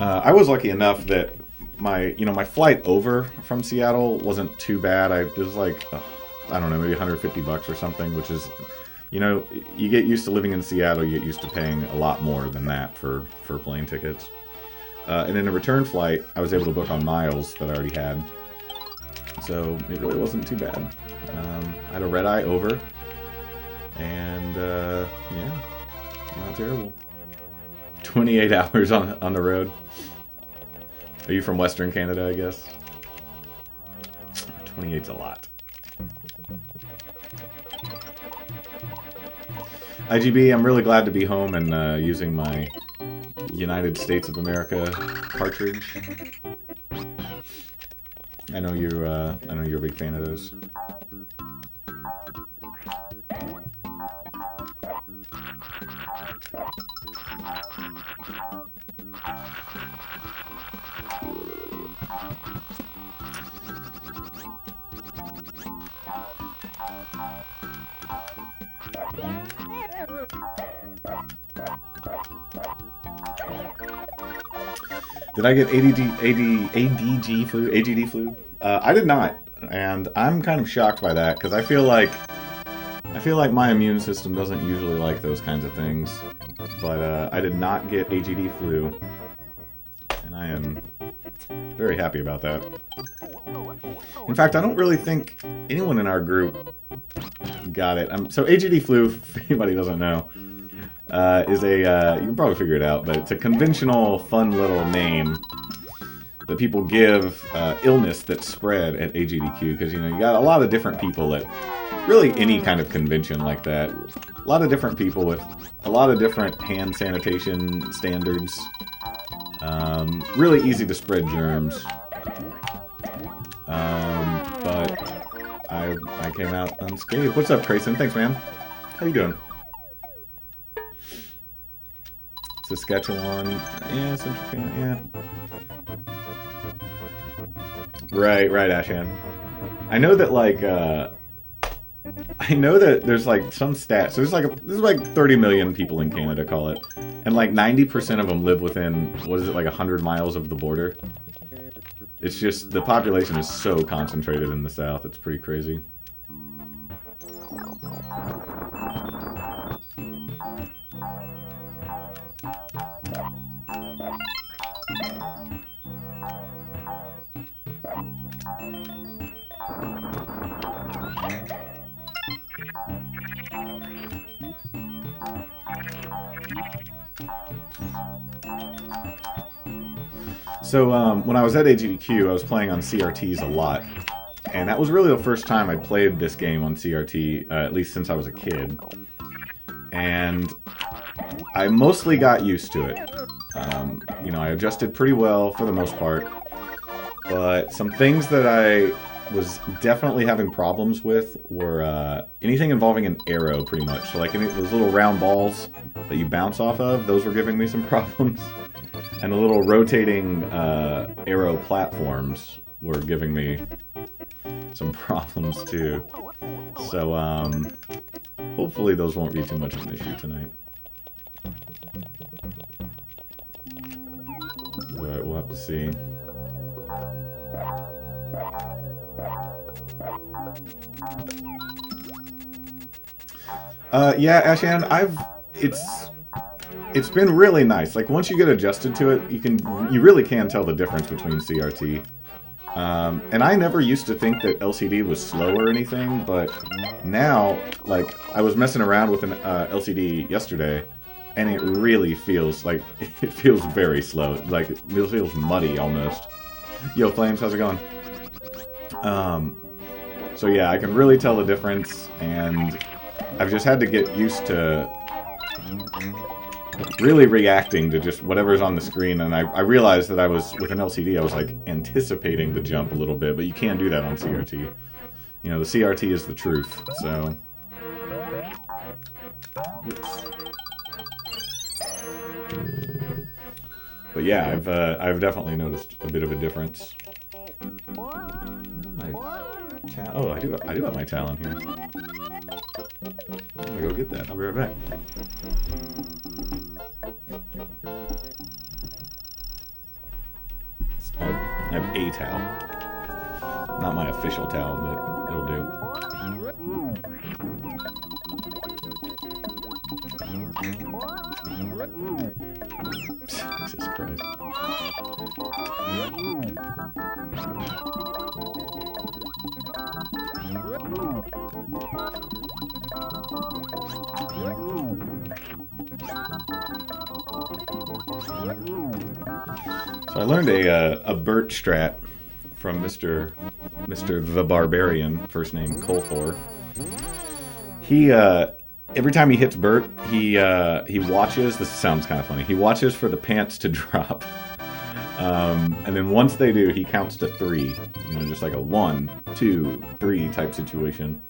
I was lucky enough that my flight over from Seattle wasn't too bad. It was like, I don't know, maybe 150 bucks or something, which is, you get used to living in Seattle, you get used to paying a lot more than that for plane tickets. And in a return flight, I was able to book on miles that I already had. So it really wasn't too bad. I had a red eye over, and yeah, not terrible. 28 hours on the road. Are you from Western Canada, I guess? 28's a lot. IGB, I'm really glad to be home and using my United States of America cartridge. I know you're a big fan of those. Did I get ADG flu? AGD flu? I did not, and I'm kind of shocked by that because I feel like my immune system doesn't usually like those kinds of things. But I did not get AGD flu, and I am very happy about that. In fact, I don't really think anyone in our group got it. So AGD flu, if anybody doesn't know, is a, you can probably figure it out, but it's a conventional, fun little name that people give illness that's spread at AGDQ, because, you got a lot of different people at really any kind of convention like that. A lot of different people with a lot of different hand sanitation standards. Really easy to spread germs. But I came out unscathed. What's up, Grayson? Thanks, man. How you doing? Saskatchewan. Yeah, Central Canada. Yeah. Right, Ashan. I know that, like, I know that there's, like, some stats. So there's like 30 million people in Canada, call it. And, like, 90% of them live within, what is it, like 100 miles of the border? It's just, the population is so concentrated in the south. It's pretty crazy. So when I was at AGDQ, I was playing on CRTs a lot. And that was really the first time I played this game on CRT, at least since I was a kid. And I mostly got used to it. I adjusted pretty well for the most part. But some things that I was definitely having problems with were anything involving an arrow, pretty much. So like those little round balls that you bounce off of, those were giving me some problems. And the little rotating arrow platforms were giving me some problems too. So hopefully those won't be too much of an issue tonight. But we'll have to see. Yeah, Ashan, it's been really nice. Like, once you get adjusted to it, you really can tell the difference between CRT. And I never used to think that LCD was slow or anything, but now, like, I was messing around with an LCD yesterday, and it really feels like, it feels very slow. Like, it feels muddy almost. Yo, Flames, how's it going? So yeah, I can really tell the difference, and I've just had to get used to really reacting to just whatever's on the screen, and I realized that with an LCD, I was like anticipating the jump a little bit, but you can't do that on CRT. The CRT is the truth, so. Oops. But yeah, I've definitely noticed a bit of a difference. Oh, I do have my Talon here. I'm gonna go get that. I'll be right back. I have a towel. Not my official towel, but it'll do. Jesus Christ. So I learned a Burt strat from Mr. the Barbarian, first name Colthor. He every time he hits Burt, he watches. This sounds kind of funny. He watches for the pants to drop, and then once they do, he counts to 3. You know, just like a 1, 2, 3 type situation.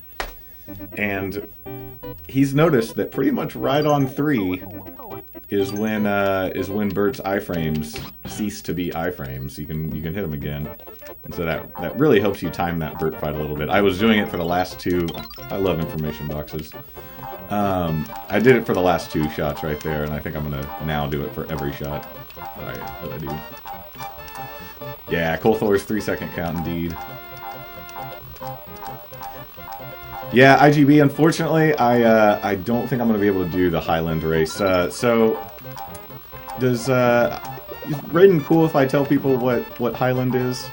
And he's noticed that pretty much right on 3 is when Burt's iframes cease to be iframes. You can hit them again, and so that really helps you time that Burt fight a little bit. I was doing it for the last 2. I love information boxes. I did it for the last 2 shots right there, and I think I'm gonna now do it for every shot that I do. Yeah, Colthor's 3-second count indeed. Yeah, IGB, unfortunately, I don't think I'm going to be able to do the Highland race. So, is Raiden cool if I tell people what Highland is?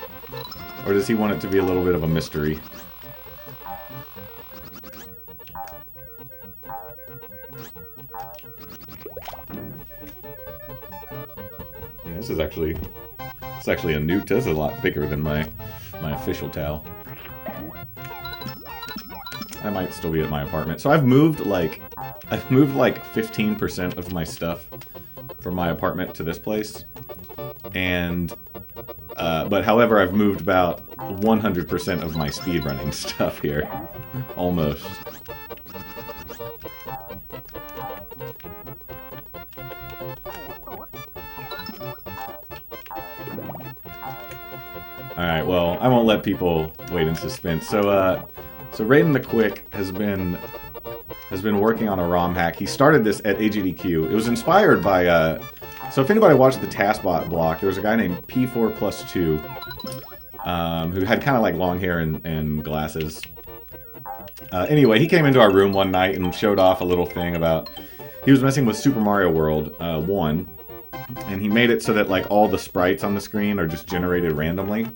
Or does he want it to be a little bit of a mystery? Yeah, this is actually a new, this is a lot bigger than my official towel. I might still be at my apartment. So I've moved like 15% of my stuff from my apartment to this place. And but however, I've moved about 100% of my speedrunning stuff here. Almost. Alright, well, I won't let people wait in suspense. So Raiden the Quick has been working on a ROM hack. He started this at AGDQ. It was inspired by so if anybody watched the Taskbot block, there was a guy named P4+2 who had kind of like long hair and glasses. Anyway, he came into our room one night and showed off a little thing about he was messing with Super Mario World 1, and he made it so that like all the sprites on the screen are just generated randomly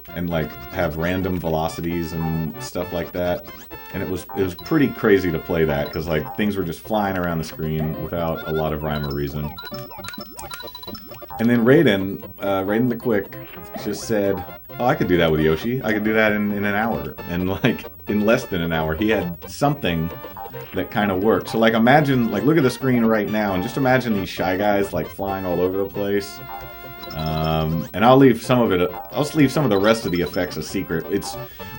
and like have random velocities and stuff like that. And it was pretty crazy to play that because like things were just flying around the screen without a lot of rhyme or reason. And then Raiden the Quick just said, "Oh, I could do that with Yoshi. I could do that in an hour." And like in less than an hour, he had something that kind of worked. So like imagine, like look at the screen right now and just imagine these Shy Guys like flying all over the place. And I'll leave some of it. I'll leave some of the rest of the effects a secret.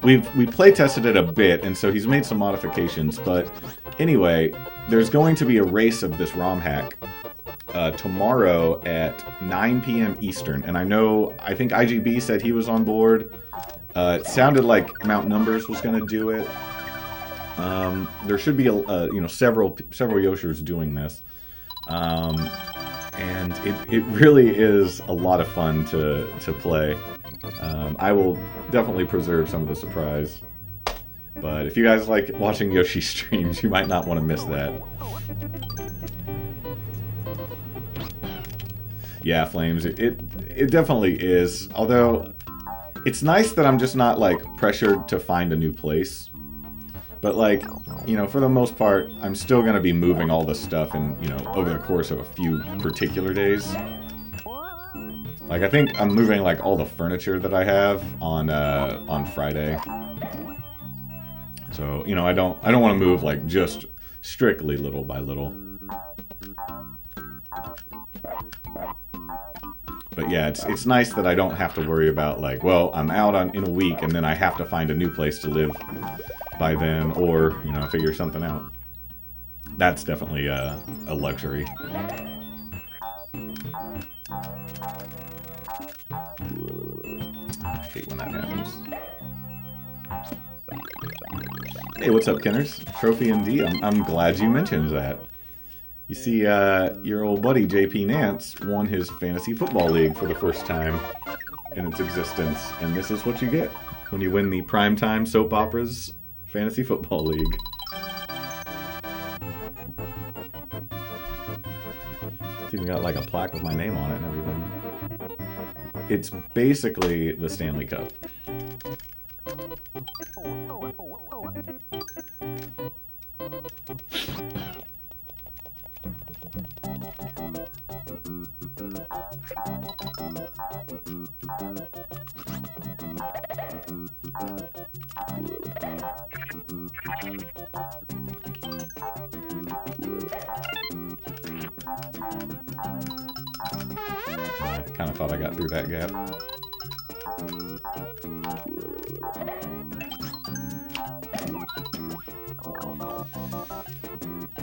We play tested it a bit, and so he's made some modifications. But anyway, there's going to be a race of this ROM hack tomorrow at 9 p.m. Eastern, and I think IGB said he was on board. It sounded like Mount Numbers was going to do it. There should be several Yoshers doing this. And it really is a lot of fun to play. I will definitely preserve some of the surprise. But if you guys like watching Yoshi streams, you might not want to miss that. Yeah, Flames, it definitely is. Although, it's nice that I'm just not, like, pressured to find a new place. But, like, you know, for the most part, I'm still going to be moving all this stuff in, you know, over the course of a few particular days. Like, I think I'm moving, like, all the furniture that I have on Friday. So, you know, I don't want to move, like, just strictly little by little. But yeah, it's nice that I don't have to worry about, like, well, I'm out in a week and then I have to find a new place to live by then, or, you know, figure something out. That's definitely a luxury. I hate when that happens. Hey, what's up, Kenners? Trophy indeed. I'm glad you mentioned that. You see, your old buddy JP Nance won his fantasy football league for the first time. in its existence, and this is what you get when you win the Primetime Soap Operas Fantasy Football League. It's even got like a plaque with my name on it and everything. It's basically the Stanley Cup. I kind of thought I got through that gap.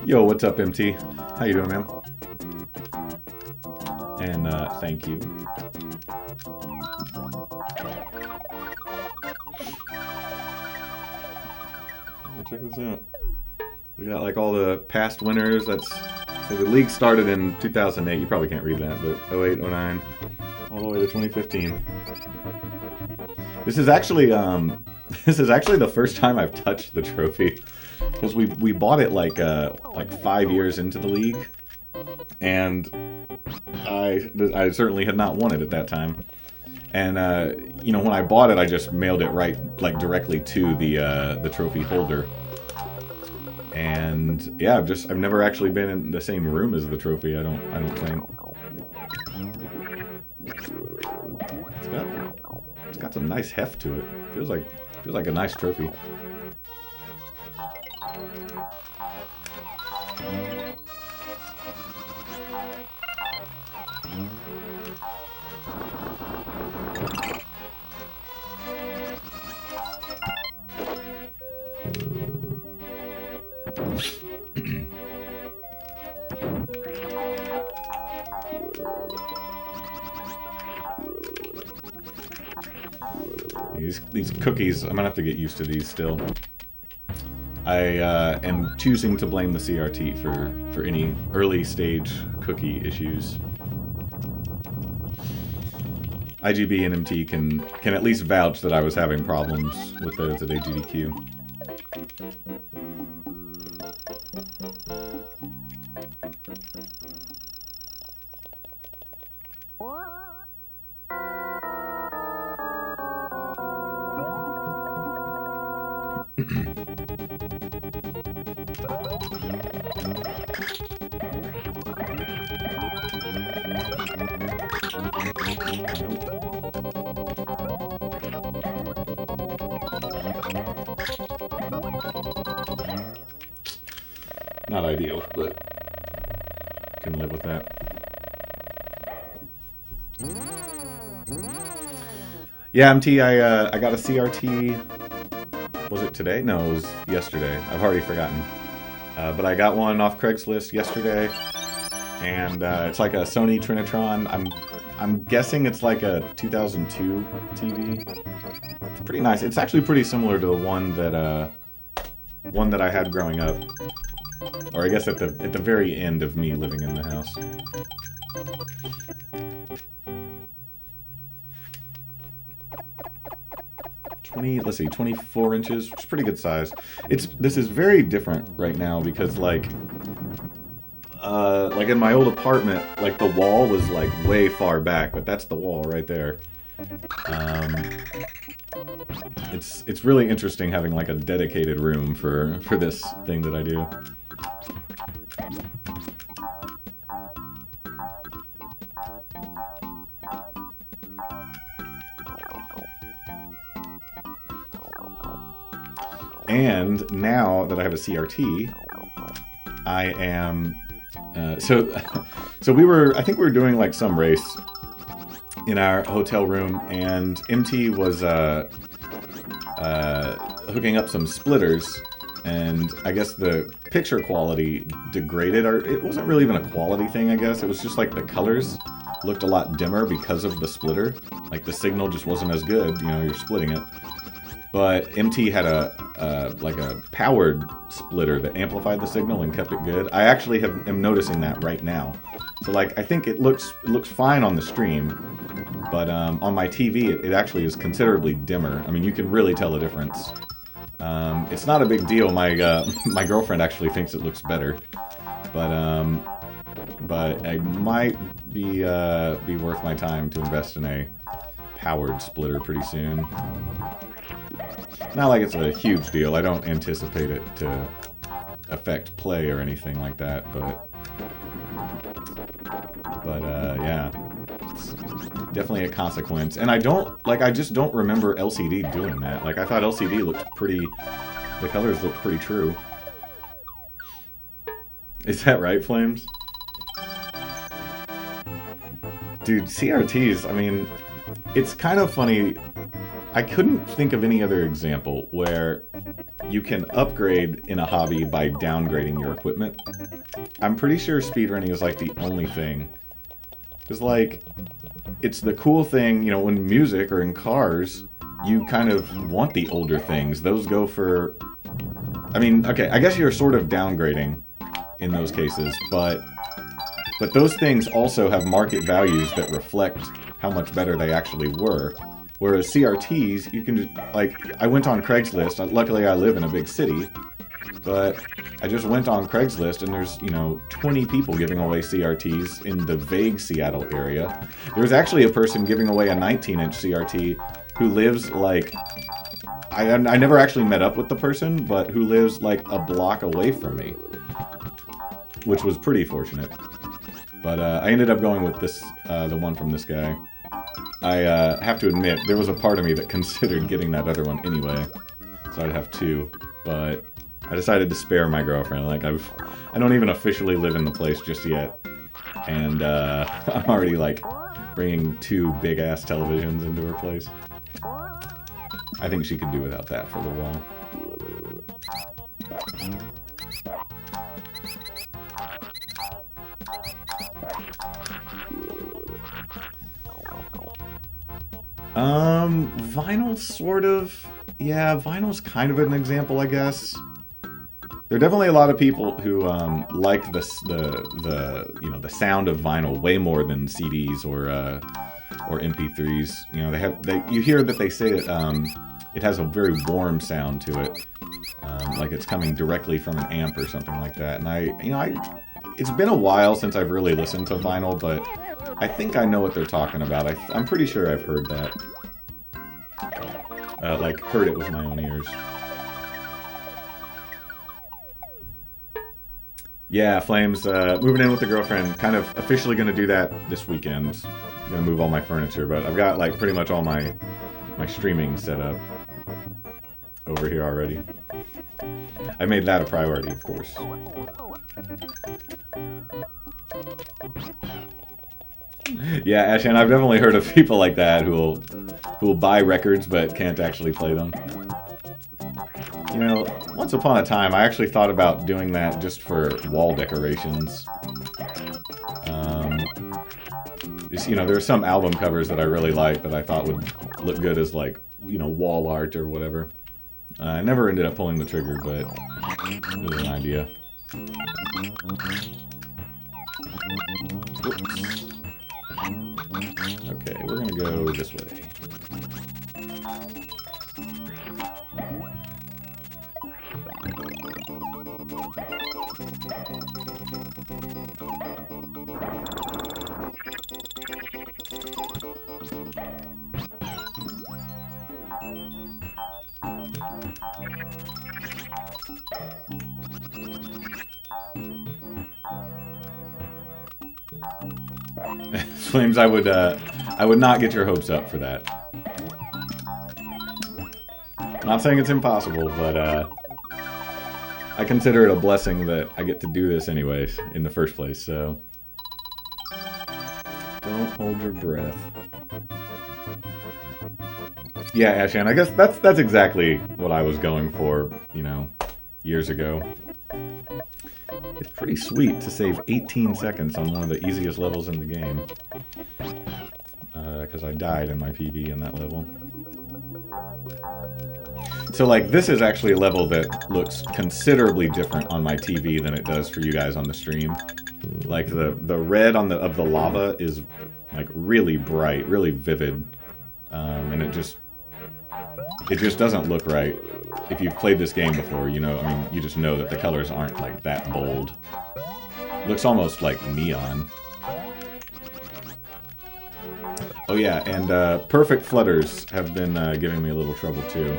Yo, what's up, MT? How you doing, man? And thank you. Check this out. We got like all the past winners. That's so the league started in 2008. You probably can't read that, but 08, 09, all the way to 2015. This is actually the first time I've touched the trophy, because we bought it like 5 years into the league, and I certainly had not won it at that time. And you know, when I bought it, I just mailed it directly to the trophy holder. And yeah, I've never actually been in the same room as the trophy. I don't think. It's got some nice heft to it. Feels like a nice trophy. These cookies, I'm gonna have to get used to these still. I am choosing to blame the CRT for any early stage cookie issues. IGB and MT can at least vouch that I was having problems with those at AGDQ. Not ideal, but can live with that. Yeah, MT, I got a CRT. Was it today? No, it was yesterday. I've already forgotten. But I got one off Craigslist yesterday, and it's like a Sony Trinitron. I'm guessing it's like a 2002 TV. It's pretty nice. It's actually pretty similar to the one that I had growing up. Or I guess at the very end of me living in the house. Let's see, 24 inches, which is pretty good size. This is very different right now because like in my old apartment, like the wall was like way far back, but that's the wall right there. It's really interesting having like a dedicated room for this thing that I do. And now that I have a CRT, I am so I think we were doing like some race in our hotel room, and MT was hooking up some splitters, and I guess the picture quality degraded, or it wasn't really even a quality thing, I guess. It was just like the colors looked a lot dimmer because of the splitter. Like the signal just wasn't as good, you know, you're splitting it. But MT had like a powered splitter that amplified the signal and kept it good. I actually am noticing that right now. So like I think it looks fine on the stream, But on my TV, it actually is considerably dimmer. I mean, you can really tell the difference. It's not a big deal. My my girlfriend actually thinks it looks better, but it might be worth my time to invest in a powered splitter pretty soon. Not like it's a huge deal. I don't anticipate it to affect play or anything like that, but yeah, it's definitely a consequence. And I just don't remember LCD doing that. Like, I thought LCD looked pretty, the colors looked pretty true. Is that right, Flames? Dude, CRTs, I mean, it's kind of funny. I couldn't think of any other example where you can upgrade in a hobby by downgrading your equipment. I'm pretty sure speedrunning is like the only thing. Because, like, it's the cool thing, you know, in music or in cars, you kind of want the older things. Those go for... I mean, okay, I guess you're sort of downgrading in those cases, but those things also have market values that reflect how much better they actually were. Whereas CRTs, you can just, like, I went on Craigslist. Luckily, I live in a big city, but I just went on Craigslist, and there's, you know, 20 people giving away CRTs in the vague Seattle area. There's actually a person giving away a 19-inch CRT who lives, like, I never actually met up with the person, but who lives, like, a block away from me, which was pretty fortunate. But I ended up going with this, the one from this guy. I have to admit, there was a part of me that considered getting that other one anyway, so I'd have two, but I decided to spare my girlfriend. Like, I don't even officially live in the place just yet, and I'm already, like, bringing two big-ass televisions into her place. I think she could do without that for a little while. Vinyl, sort of. Yeah, vinyl's kind of an example, I guess. There are definitely a lot of people who like the you know, the sound of vinyl way more than CDs or MP3s. You know, you hear that they say it has a very warm sound to it, like it's coming directly from an amp or something like that. And it's been a while since I've really listened to vinyl, but I think I know what they're talking about. I'm pretty sure I've heard that. Like, heard it with my own ears. Yeah, Flames, moving in with the girlfriend. Kind of officially going to do that this weekend. Going to move all my furniture, but I've got, like, pretty much all my streaming set up over here already. I made that a priority, of course. Yeah, Ashan, I've definitely heard of people like that who will buy records but can't actually play them. You know, once upon a time, I actually thought about doing that just for wall decorations. You know, there are some album covers that I really like that I thought would look good as, like, you know, wall art or whatever. I never ended up pulling the trigger, but it was an idea. Oops. Okay, we're gonna go this way. Flames, I would not get your hopes up for that. Not saying it's impossible, but I consider it a blessing that I get to do this anyways in the first place, so don't hold your breath. Yeah, Ashan, I guess that's exactly what I was going for, you know, years ago. It's pretty sweet to save 18 seconds on one of the easiest levels in the game. Because I died in my PB in that level. So, like, this is actually a level that looks considerably different on my TV than it does for you guys on the stream. Like the red on the of the lava is like really bright, really vivid, and it just doesn't look right. If you've played this game before, you know, I mean, you just know that the colors aren't like that bold. Looks almost like neon. Oh yeah, and perfect flutters have been giving me a little trouble too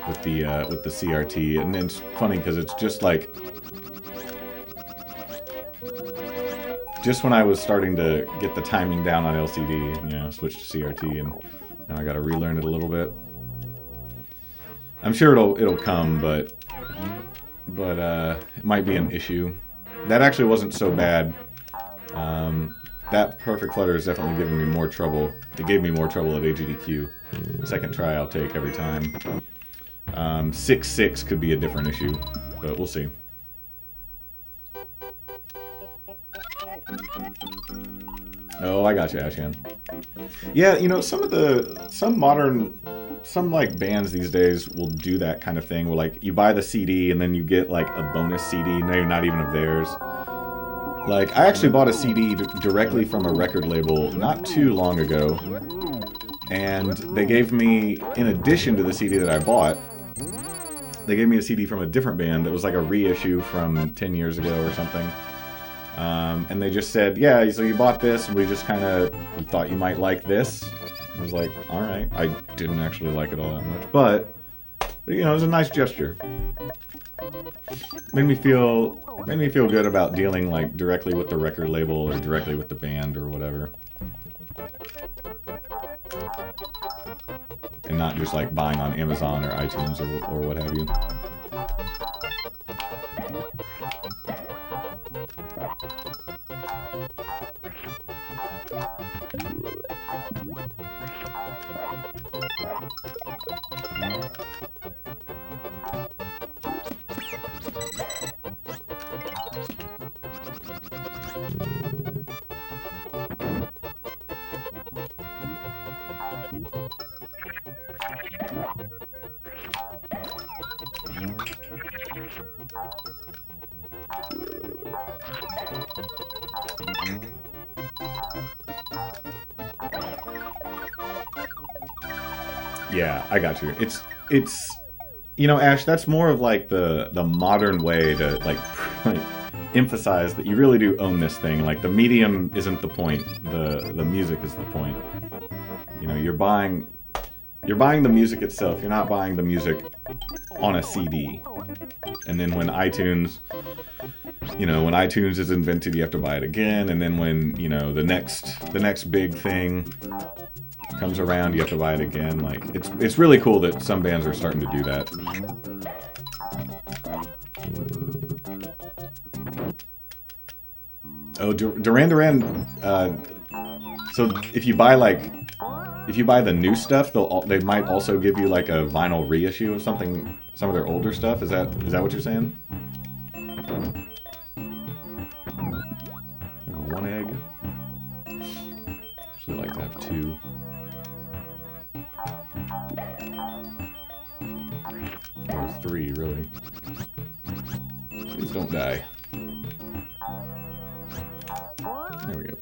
with the CRT, and it's funny because it's just like just when I was starting to get the timing down on LCD, you know, switched to CRT, and now I got to relearn it a little bit. I'm sure it'll come, but it might be an issue. That actually wasn't so bad. That perfect flutter is definitely giving me more trouble. It gave me more trouble at AGDQ. Second try I'll take every time. 6.6 could be a different issue, but we'll see. Oh, I got you, Ashan. Yeah, you know, some like bands these days will do that kind of thing where like you buy the CD and then you get like a bonus CD, maybe not even of theirs. Like, I actually bought a CD directly from a record label not too long ago, and they gave me, in addition to the CD that I bought, they gave me a CD from a different band that was like a reissue from 10 years ago or something. And they just said, yeah, so you bought this, and we just kind of thought you might like this. I was like, alright. I didn't actually like it all that much, but, you know, it was a nice gesture. Made me feel good about dealing like directly with the record label or directly with the band or whatever. And not just like buying on Amazon or iTunes or what have you. Yeah, I got you. It's you know, Ash, that's more of like the modern way to like emphasize that you really do own this thing. Like the medium isn't the point, the music is the point. You know, you're buying the music itself. You're not buying the music on a CD. And then when iTunes, you know, when iTunes is invented, you have to buy it again. And then when, you know, the next big thing comes around, you have to buy it again. Like, it's really cool that some bands are starting to do that. Oh, Duran Duran. So if you buy the new stuff, they might also give you like a vinyl reissue of something, some of their older stuff. Is that what you're saying? One egg. Usually like to have two. Or three, really. Please don't die. There we go.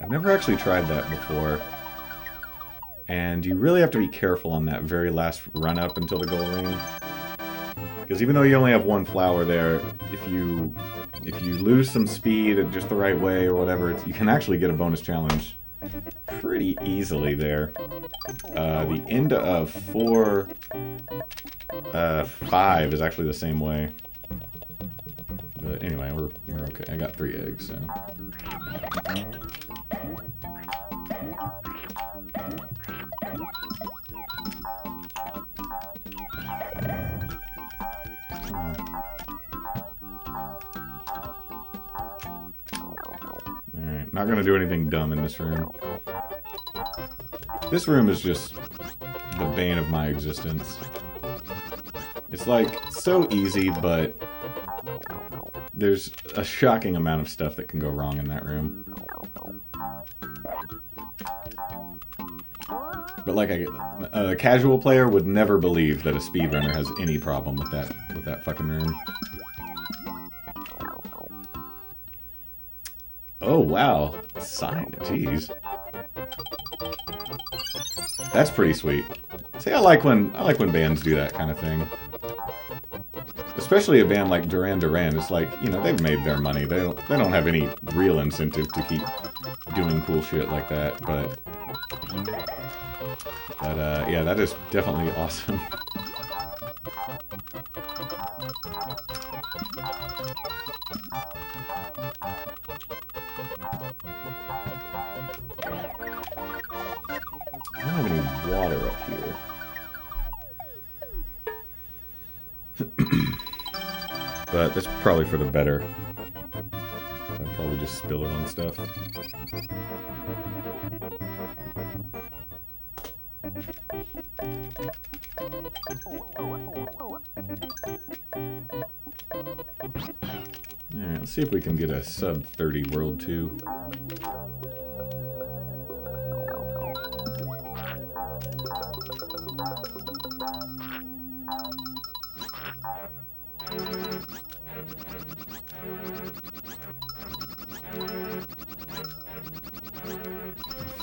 I've never actually tried that before. And you really have to be careful on that very last run up until the goal ring. Because even though you only have one flower there, if you lose some speed at just the right way or whatever, you can actually get a bonus challenge pretty easily there. The end of 5 is actually the same way. But anyway, we're okay. I got 3 eggs, so. Alright, not gonna do anything dumb in this room. This room is just the bane of my existence. It's like so easy, but there's a shocking amount of stuff that can go wrong in that room. But like a casual player would never believe that a speedrunner has any problem with that fucking room. Oh wow, signed. Jeez, that's pretty sweet. See, I like when bands do that kind of thing. Especially a band like Duran Duran. It's like, you know, they've made their money. They don't have any real incentive to keep doing cool shit like that. But yeah, that is definitely awesome. I don't have any water up here. But that's probably for the better. I'll probably just spill it on stuff. Alright, let's see if we can get a sub 30 World 2.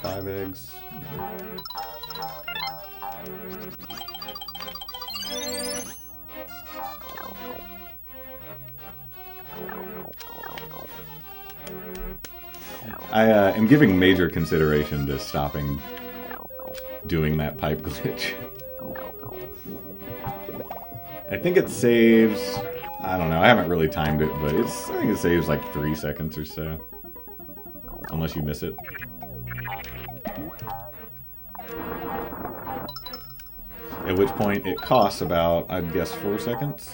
Five eggs. I am giving major consideration to stopping doing that pipe glitch. I think it saves... I don't know, I haven't really timed it, but I think it saves like 3 seconds or so. Unless you miss it. At which point it costs about, I'd guess, 4 seconds.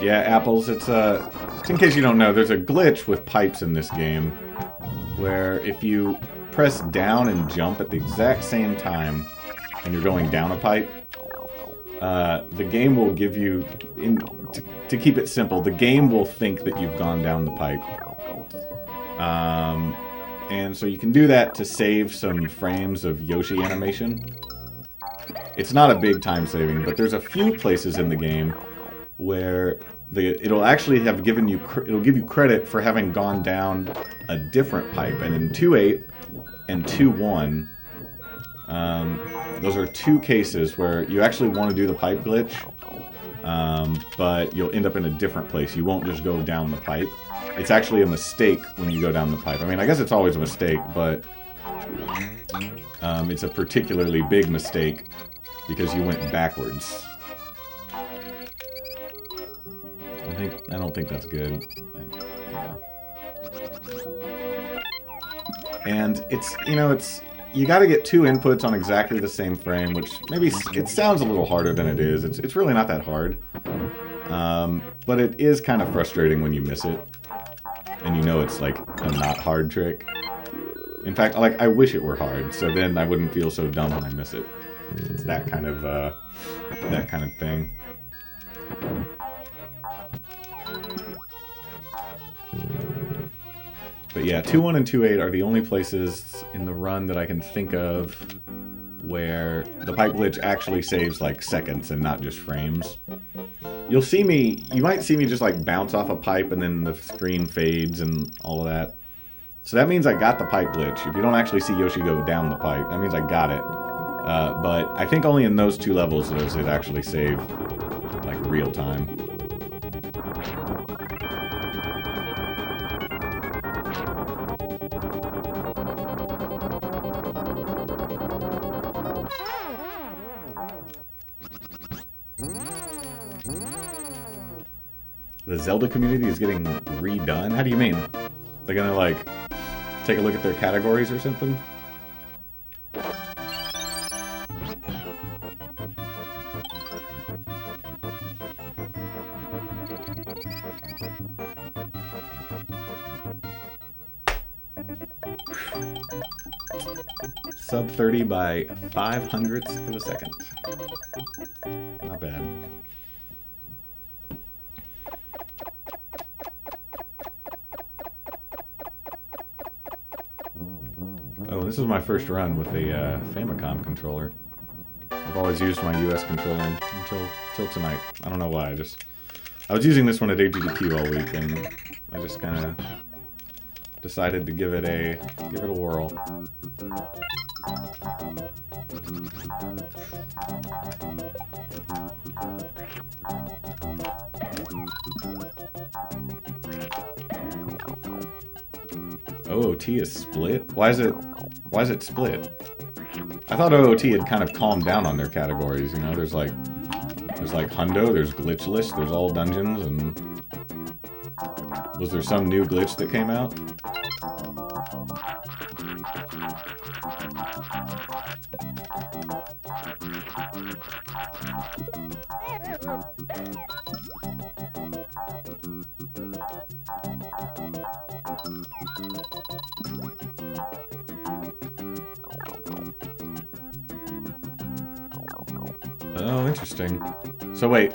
Yeah, apples, it's just in case you don't know, there's a glitch with pipes in this game where if you press down and jump at the exact same time and you're going down a pipe, the game will give you, to keep it simple, the game will think that you've gone down the pipe. And so you can do that to save some frames of Yoshi animation. It's not a big time saving, but there's a few places in the game where it'll actually have given you, it'll give you credit for having gone down a different pipe. And in 2.8 and 2.1, those are two cases where you actually want to do the pipe glitch, but you'll end up in a different place. You won't just go down the pipe. It's actually a mistake when you go down the pipe. I mean, I guess it's always a mistake, but it's a particularly big mistake because you went backwards. I don't think that's good. Yeah. And it's, you know, you got to get 2 inputs on exactly the same frame, which maybe it sounds a little harder than it is. It's really not that hard. But it is kind of frustrating when you miss it. And you know it's like a not hard trick. In fact, like, I wish it were hard, so then I wouldn't feel so dumb when I miss it. It's that kind of thing. But yeah, 2.1 and 2.8 are the only places in the run that I can think of where the pipe glitch actually saves like seconds and not just frames. You might see me just like bounce off a pipe and then the screen fades and all of that. So that means I got the pipe glitch. If you don't actually see Yoshi go down the pipe, that means I got it. But I think only in those 2 levels does it actually save like real time. The Zelda community is getting redone? How do you mean? They're gonna, like, take a look at their categories or something? Sub 30 by 500ths of a second. Not bad. Oh, this is my first run with a Famicom controller. I've always used my US controller until tonight. I don't know why. I was using this one at AGDQ all week, and I just kind of decided to give it a whirl. OOT is split? Why is it split? I thought OOT had kind of calmed down on their categories, you know, there's like Hundo, there's glitchless, there's all dungeons, and was there some new glitch that came out? Oh, interesting. So wait,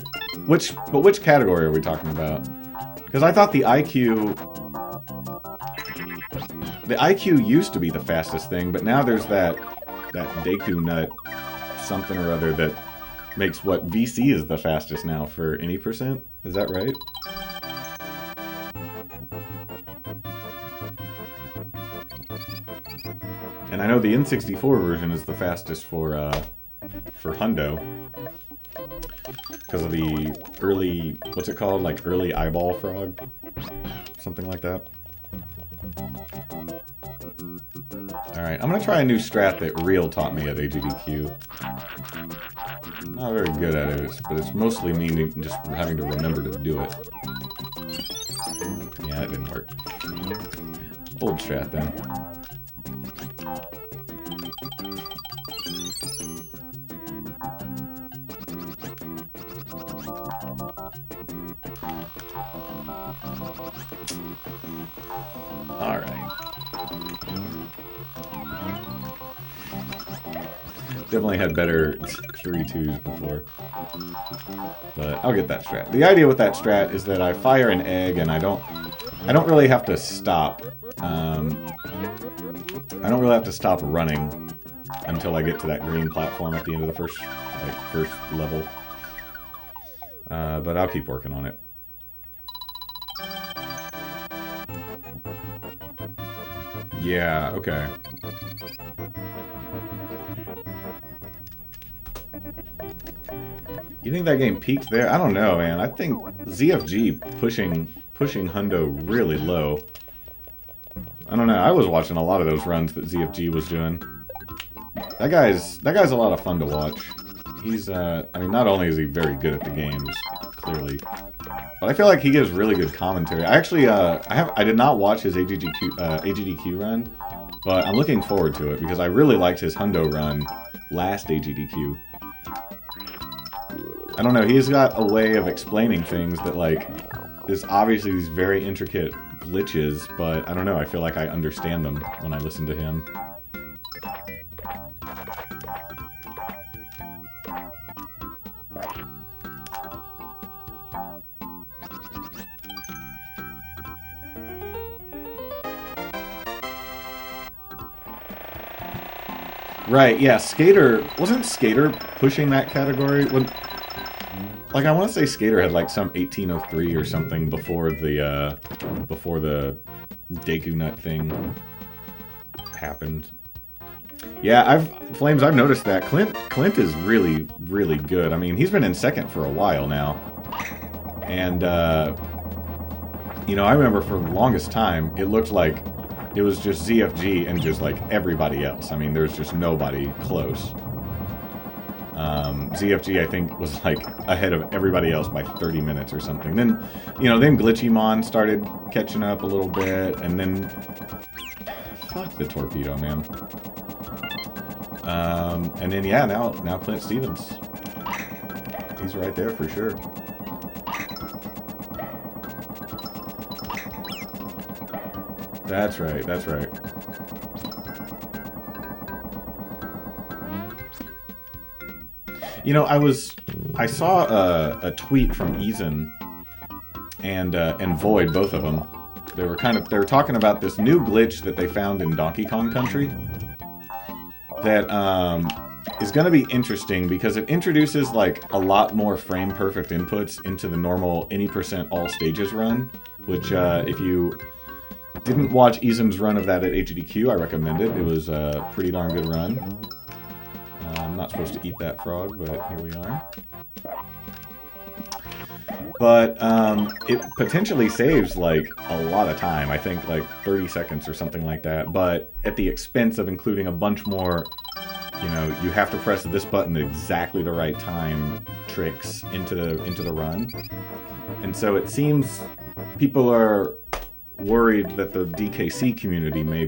which category are we talking about? Because I thought the IQ used to be the fastest thing, but now there's that Deku Nut something or other that makes what VC is the fastest now for any percent. Is that right? And I know the N64 version is the fastest for Hundo. Because of the early, what's it called? Like early eyeball frog? Something like that. Alright, I'm gonna try a new strat that Real taught me at AGDQ. Not very good at it, but it's mostly me just having to remember to do it. Yeah, it didn't work. Old strat then. Definitely had better 3-2s before. But I'll get that strat. The idea with that strat is that I fire an egg and I don't really have to stop. I don't really have to stop running until I get to that green platform at the end of the first level. But I'll keep working on it. Yeah, okay. You think that game peaked there? I don't know, man. I think ZFG pushing Hundo really low. I don't know. I was watching a lot of those runs that ZFG was doing. That guy's a lot of fun to watch. He's I mean, not only is he very good at the games, clearly, but I feel like he gives really good commentary. I actually I did not watch his AGDQ run, but I'm looking forward to it because I really liked his Hundo run last AGDQ. I don't know, he's got a way of explaining things that, like, there's obviously these very intricate glitches, but I don't know, I feel like I understand them when I listen to him. Right, yeah, Skater... Wasn't Skater pushing that category? Like, I want to say Skater had, like, some 1803 or something before the Deku Nut thing happened. Yeah, Flames, I've noticed that. Clint is really, really good. I mean, he's been in second for a while now. And, you know, I remember for the longest time, it looked like it was just ZFG and just, like, everybody else. I mean, there's just nobody close. ZFG, I think, was, like, ahead of everybody else by 30 minutes or something. Then, you know, then Glitchymon started catching up a little bit, and then... Fuck the torpedo, man. And then, yeah, now Clint Stevens. He's right there for sure. That's right, that's right. You know, I saw a tweet from Eason and Void, both of them. They were talking about this new glitch that they found in Donkey Kong Country that is going to be interesting because it introduces like a lot more frame perfect inputs into the normal any % all stages run, which if you didn't watch Eason's run of that at HDQ, I recommend it. It was a pretty darn good run. I'm not supposed to eat that frog, but here we are. But it potentially saves like a lot of time. I think like 30 seconds or something like that. But at the expense of including a bunch more, you know, you have to press this button at exactly the right time tricks into the run. And so it seems people are worried that the DKC community may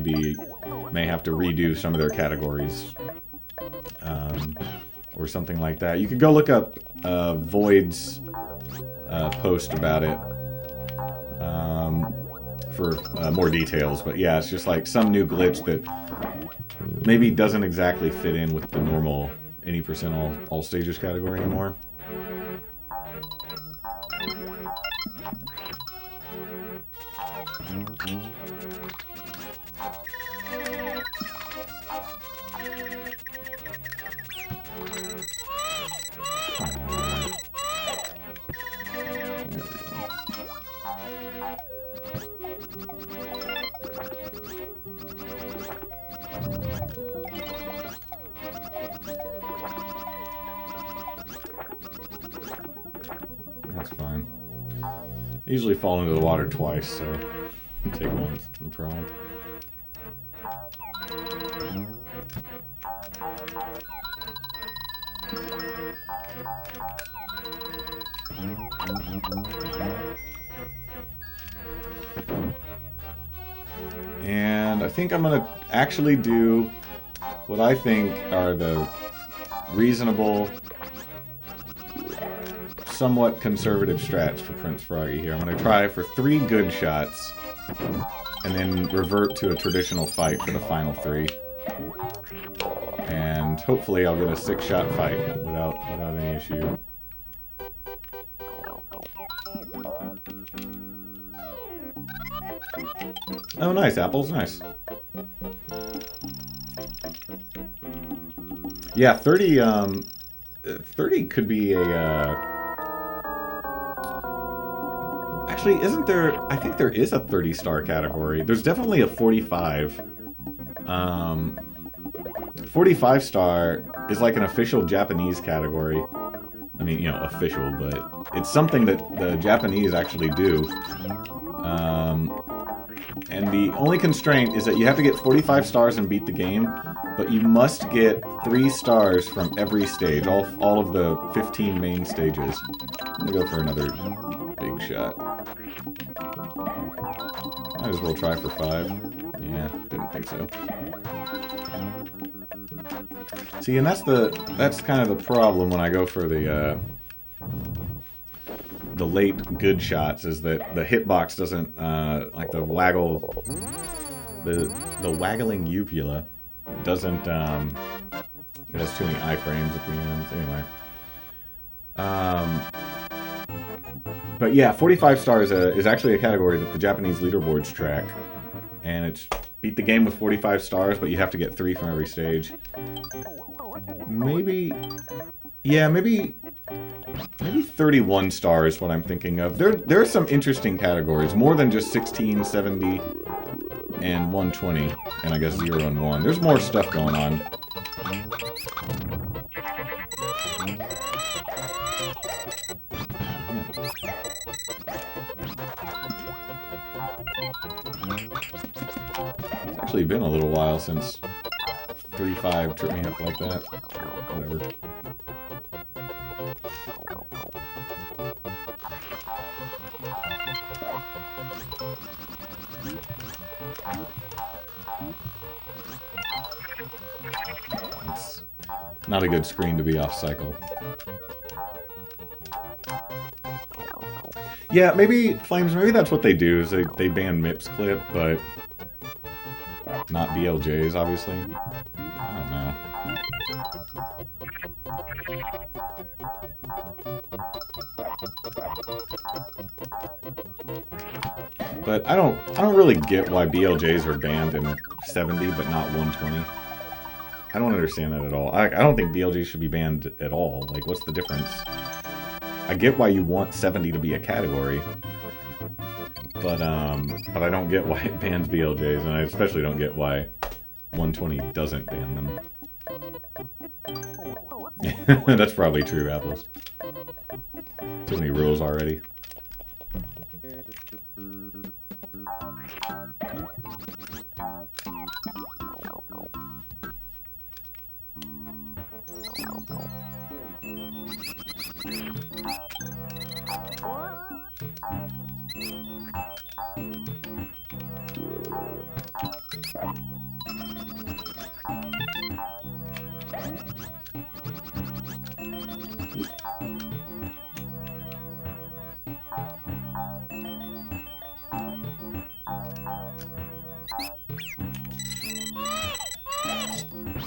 have to redo some of their categories. Or something like that. You could go look up Void's post about it for more details. But yeah, it's just like some new glitch that maybe doesn't exactly fit in with the normal any % all stages category anymore. That's fine. I usually fall into the water twice, so take one, no problem. And I think I'm going to actually do what I think are the reasonable, somewhat conservative strats for Prince Froggy here. I'm going to try for 3 good shots, and then revert to a traditional fight for the final 3. And hopefully I'll get a 6-shot fight without any issue. Oh, nice, apples, nice. Yeah, 30, 30 could be a, actually, isn't there, I think there is a 30-star category. There's definitely a 45. 45-star is like an official Japanese category. I mean, you know, official, but it's something that the Japanese actually do. And the only constraint is that you have to get 45 stars and beat the game, but you must get 3 stars from every stage, all of the 15 main stages. I'm gonna go for another big shot. Might as well try for 5. Yeah, didn't think so. See, and that's kind of the problem when I go for the late good shots, is that the hitbox doesn't like the waggle, the waggling uvula doesn't it has too many iframes at the end. Anyway, but yeah, 45 stars is actually a category that the Japanese leaderboards track, and it's beat the game with 45 stars, but you have to get 3 from every stage. Maybe, yeah, maybe 31 stars, what I'm thinking of. There are some interesting categories, more than just 16, 70, and 120, and I guess 0 and 1. There's more stuff going on. It's actually been a little while since 35 tripped me up like that. Whatever. It's not a good screen to be off cycle. Yeah, maybe, Flames, maybe that's what they do, is they ban MIPS clip, but not BLJs, obviously. I don't know. But I don't really get why BLJs are banned in 70 but not 120. I don't understand that at all. I don't think BLJs should be banned at all. Like, what's the difference? I get why you want 70 to be a category, but I don't get why it bans BLJs, and I especially don't get why 120 doesn't ban them. That's probably true, Apples. Too many rules already.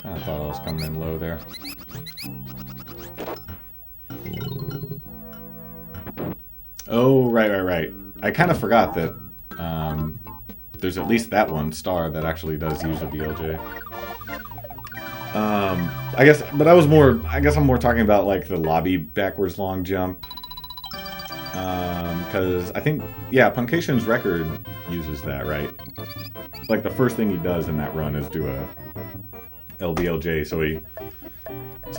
I thought I was coming in low there. Oh, right. I kind of forgot that there's at least that one star that actually does use a BLJ. I guess I'm more talking about like the lobby backwards long jump. Because I think, yeah, Punkation's record uses that, right? Like the first thing he does in that run is do a LBLJ, so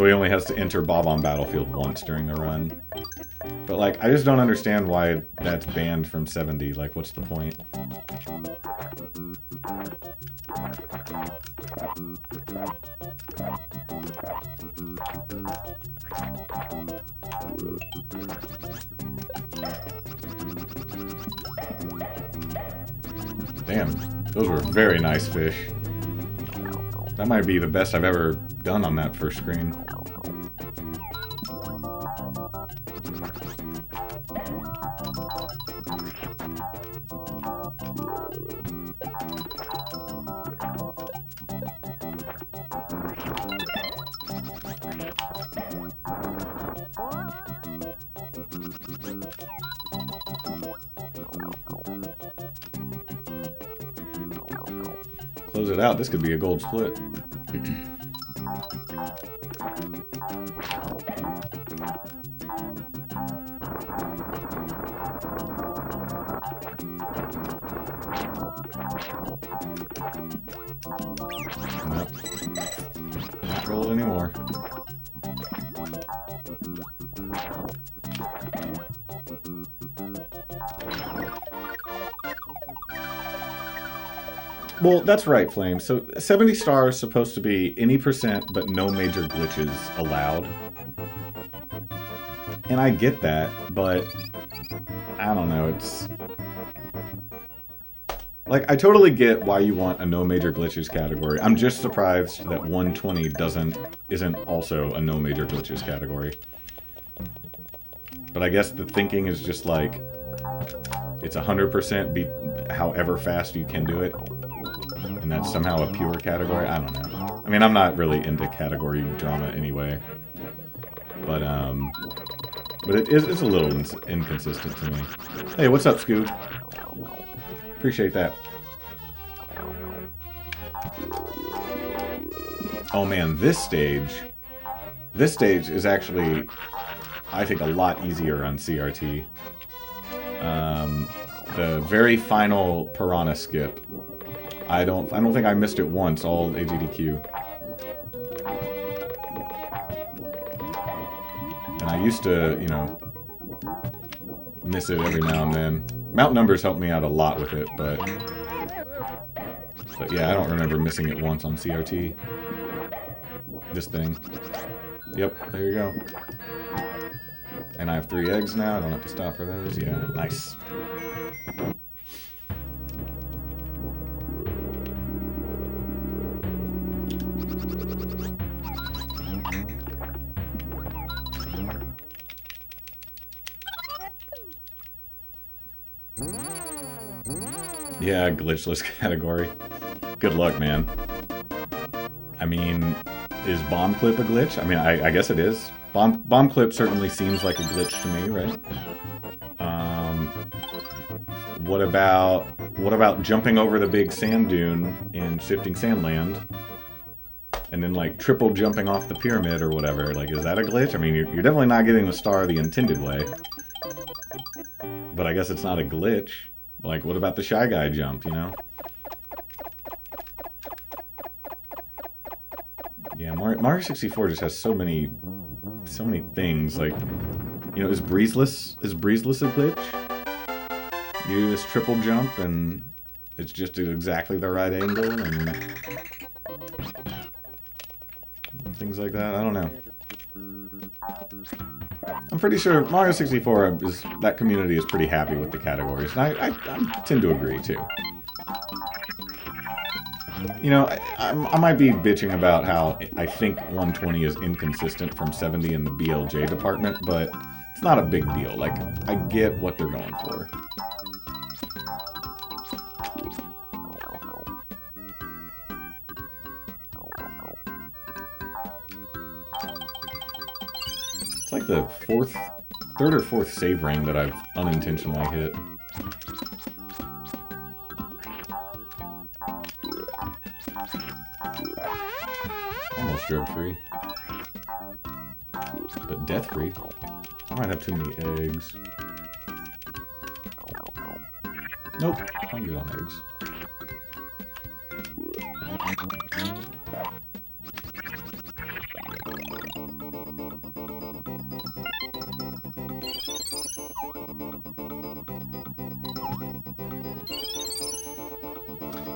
he only has to enter Bob on Battlefield once during the run. But like, I just don't understand why that's banned from 70. Like, what's the point? Damn, those were very nice fish. That might be the best I've ever done on that first screen. Close it out. This could be a gold split. Nope. Not gold anymore. Well, that's right, Flame. So 70 stars is supposed to be any percent, but no major glitches allowed. And I get that, but I don't know, it's... Like, I totally get why you want a no major glitches category. I'm just surprised that 120 isn't also a no major glitches category. But I guess the thinking is just like, it's 100% be however fast you can do it. And that's somehow a pure category? I don't know. I mean, I'm not really into category drama anyway. But it's a little inconsistent to me. Hey, what's up, Scoob? Appreciate that. Oh man, this stage is actually, I think, a lot easier on CRT. The very final Piranha skip. I don't think I missed it once, all AGDQ. And I used to, you know, miss it every now and then. Mount numbers helped me out a lot with it, but yeah, I don't remember missing it once on CRT. This thing. Yep, there you go. And I have 3 eggs now, I don't have to stop for those. Yeah, nice. Yeah, glitchless category. Good luck, man. I mean, is bomb clip a glitch? I mean, I guess it is. Bomb clip certainly seems like a glitch to me, right? what about jumping over the big sand dune in Shifting Sandland, and then like triple jumping off the pyramid or whatever? Like, is that a glitch? I mean, you're definitely not getting the star the intended way, but I guess it's not a glitch. Like, what about the Shy Guy jump? You know? Yeah, Mario 64 just has so many things. Like, you know, is breezeless a glitch? You do this triple jump and it's just at exactly the right angle and things like that. I don't know. I'm pretty sure Mario 64 that community is pretty happy with the categories, and I tend to agree too. You know, I might be bitching about how I think 120 is inconsistent from 70 in the BLJ department, but it's not a big deal. Like, I get what they're going for. It's like the third or fourth save ring that I've unintentionally hit. Almost drug-free. But death-free. I might have too many eggs. Nope, I'm good on eggs.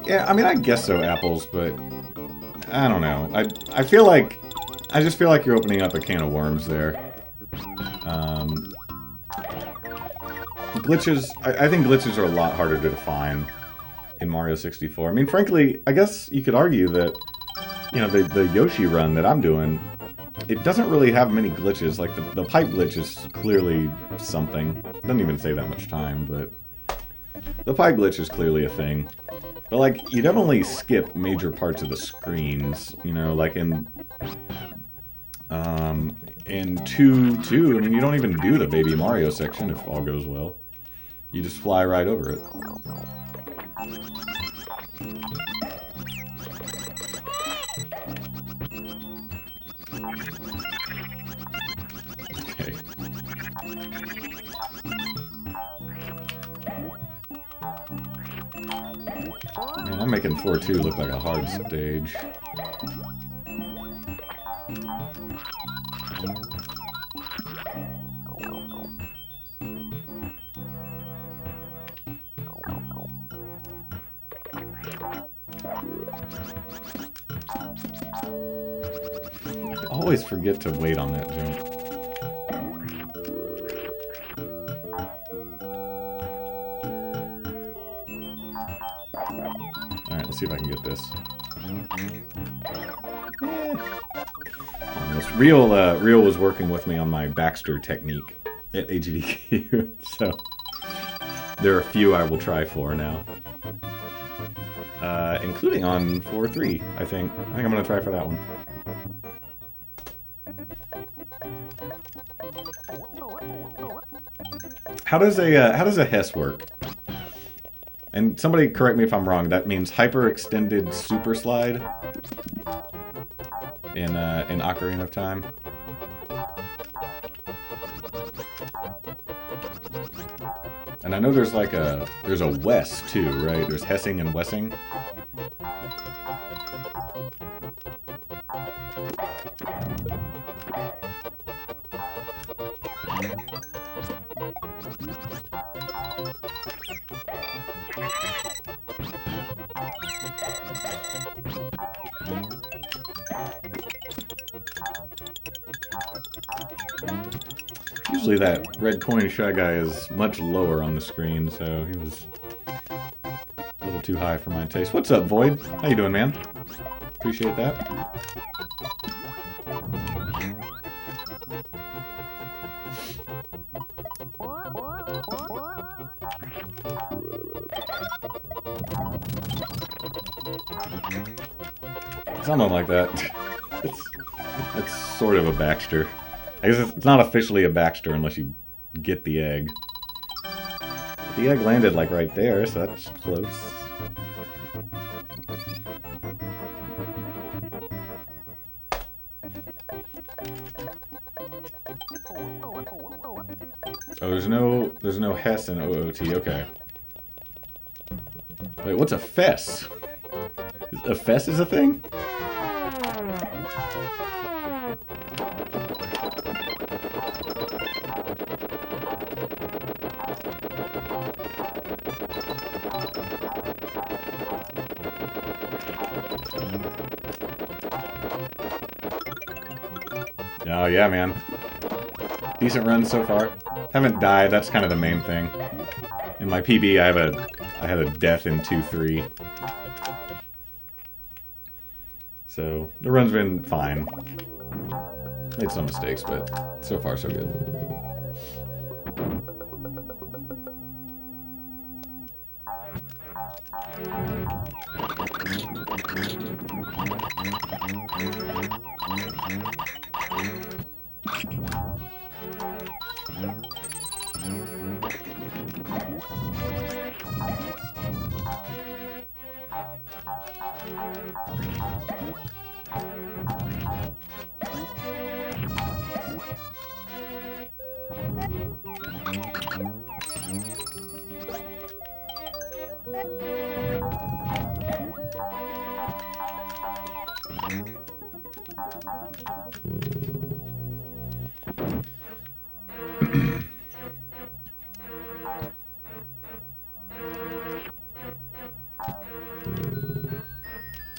Yeah, I mean, I guess so, Apples, but I don't know. I just feel like you're opening up a can of worms there. Glitches, I think glitches are a lot harder to define in Mario 64. I mean, frankly, I guess you could argue that, you know, the Yoshi run that I'm doing, it doesn't really have many glitches. Like, the pipe glitch is clearly something. It doesn't even say that much time, but the pipe glitch is clearly a thing. But, like, you definitely skip major parts of the screens, you know, like in 2, I mean, you don't even do the Baby Mario section if all goes well. You just fly right over it. Okay. Man, I'm making 4-2 look like a hard stage. I always forget to wait on that jump. Alright, let's see if I can get this. Almost. Real was working with me on my Baxter technique at AGDQ, so there are a few I will try for now. Including on 4-3, I think. I think I'm gonna try for that one. How does a Hess work? And somebody correct me if I'm wrong. That means hyper-extended super slide in Ocarina of Time. And I know there's like there's a Wess too, right? There's Hessing and Wessing. Usually that red coin Shy Guy is much lower on the screen, so he was a little too high for my taste. What's up, Void? How you doing, man? Appreciate that. Something like that. It's sort of a Baxter. I guess it's not officially a Baxter unless you get the egg. The egg landed like right there, so that's close. Oh, there's no Hess in OOT. Okay. Wait, what's a Fess? A Fess is a thing? Oh yeah, man. Decent run so far. Haven't died, that's kind of the main thing. In my PB, I had a death in 2-3. So, the run's been fine. Made some mistakes, but so far so good.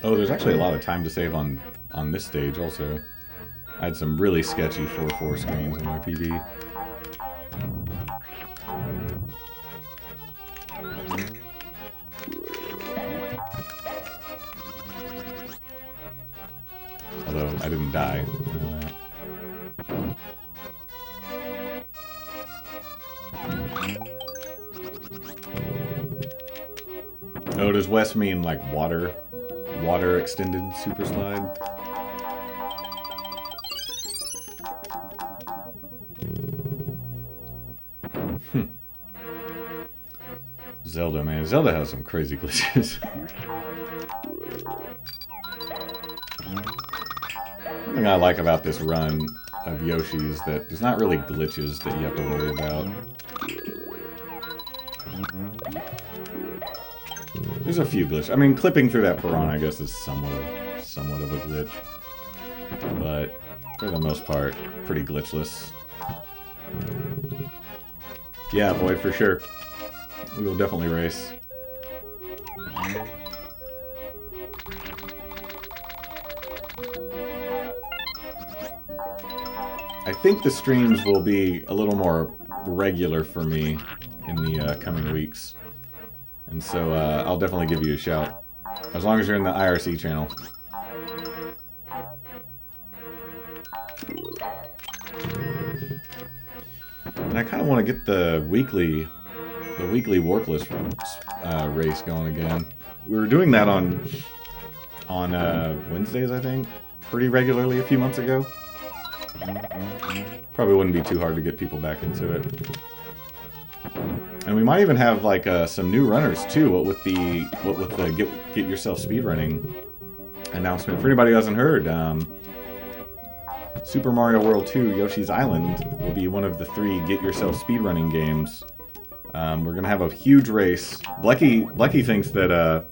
Oh, there's actually a lot of time to save on this stage also. I had some really sketchy 4-4 screens in my PB. Although I didn't die. Oh, does West mean like water extended super slide? Zelda, man. Zelda has some crazy glitches. One thing I like about this run of Yoshi is that there's not really glitches that you have to worry about. There's a few glitches. I mean, clipping through that piranha, I guess, is somewhat of a glitch. But, for the most part, pretty glitchless. Yeah, Void, for sure. We will definitely race. I think the streams will be a little more regular for me in the coming weeks. And so I'll definitely give you a shout. As long as you're in the IRC channel. And I kind of want to get the weekly Warpless race going again. We were doing that on Wednesdays, I think, pretty regularly a few months ago. Probably wouldn't be too hard to get people back into it. And we might even have like some new runners too. What with the get yourself speedrunning announcement. For anybody who hasn't heard, Super Mario World 2 Yoshi's Island will be one of the 3 get yourself speedrunning games. We're gonna have a huge race. Blecky thinks that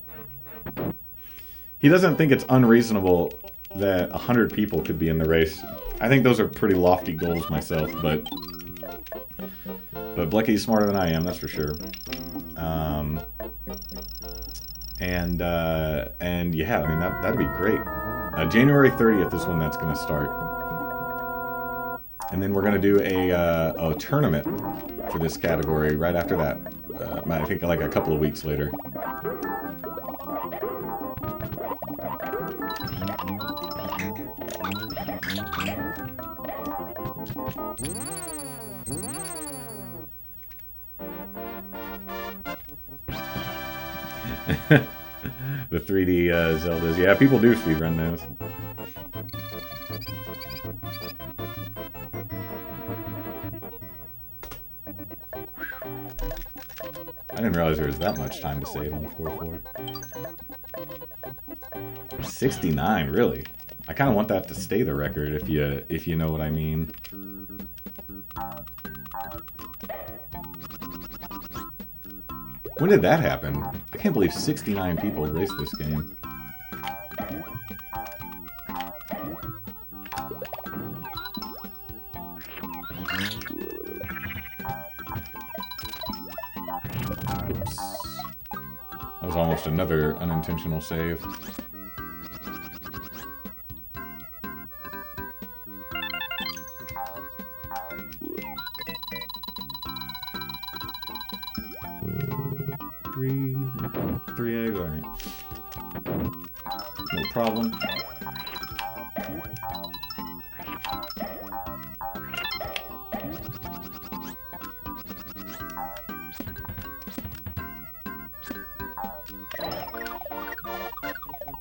he doesn't think it's unreasonable that 100 people could be in the race. I think those are pretty lofty goals myself, but Blecky's smarter than I am, that's for sure. And yeah, I mean that'd be great. January 30th is when that's gonna start, and then we're gonna do a tournament for this category right after that. I think like a couple of weeks later. The 3D Zeldas. Yeah, people do speedrun those. I didn't realize there was that much time to save on 4-4. 69, really? I kind of want that to stay the record, if you know what I mean. When did that happen? I can't believe 69 people raced this game. Oops. That was almost another unintentional save. Three eggs, alright. No problem.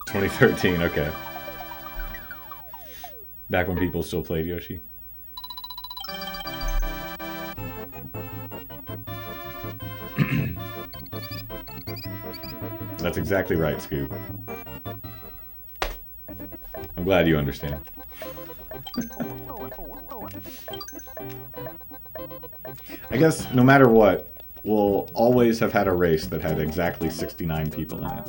$2013, okay. Back when people still played Yoshi. That's exactly right, Scoop. I'm glad you understand. I guess no matter what, we'll always have had a race that had exactly 69 people in it.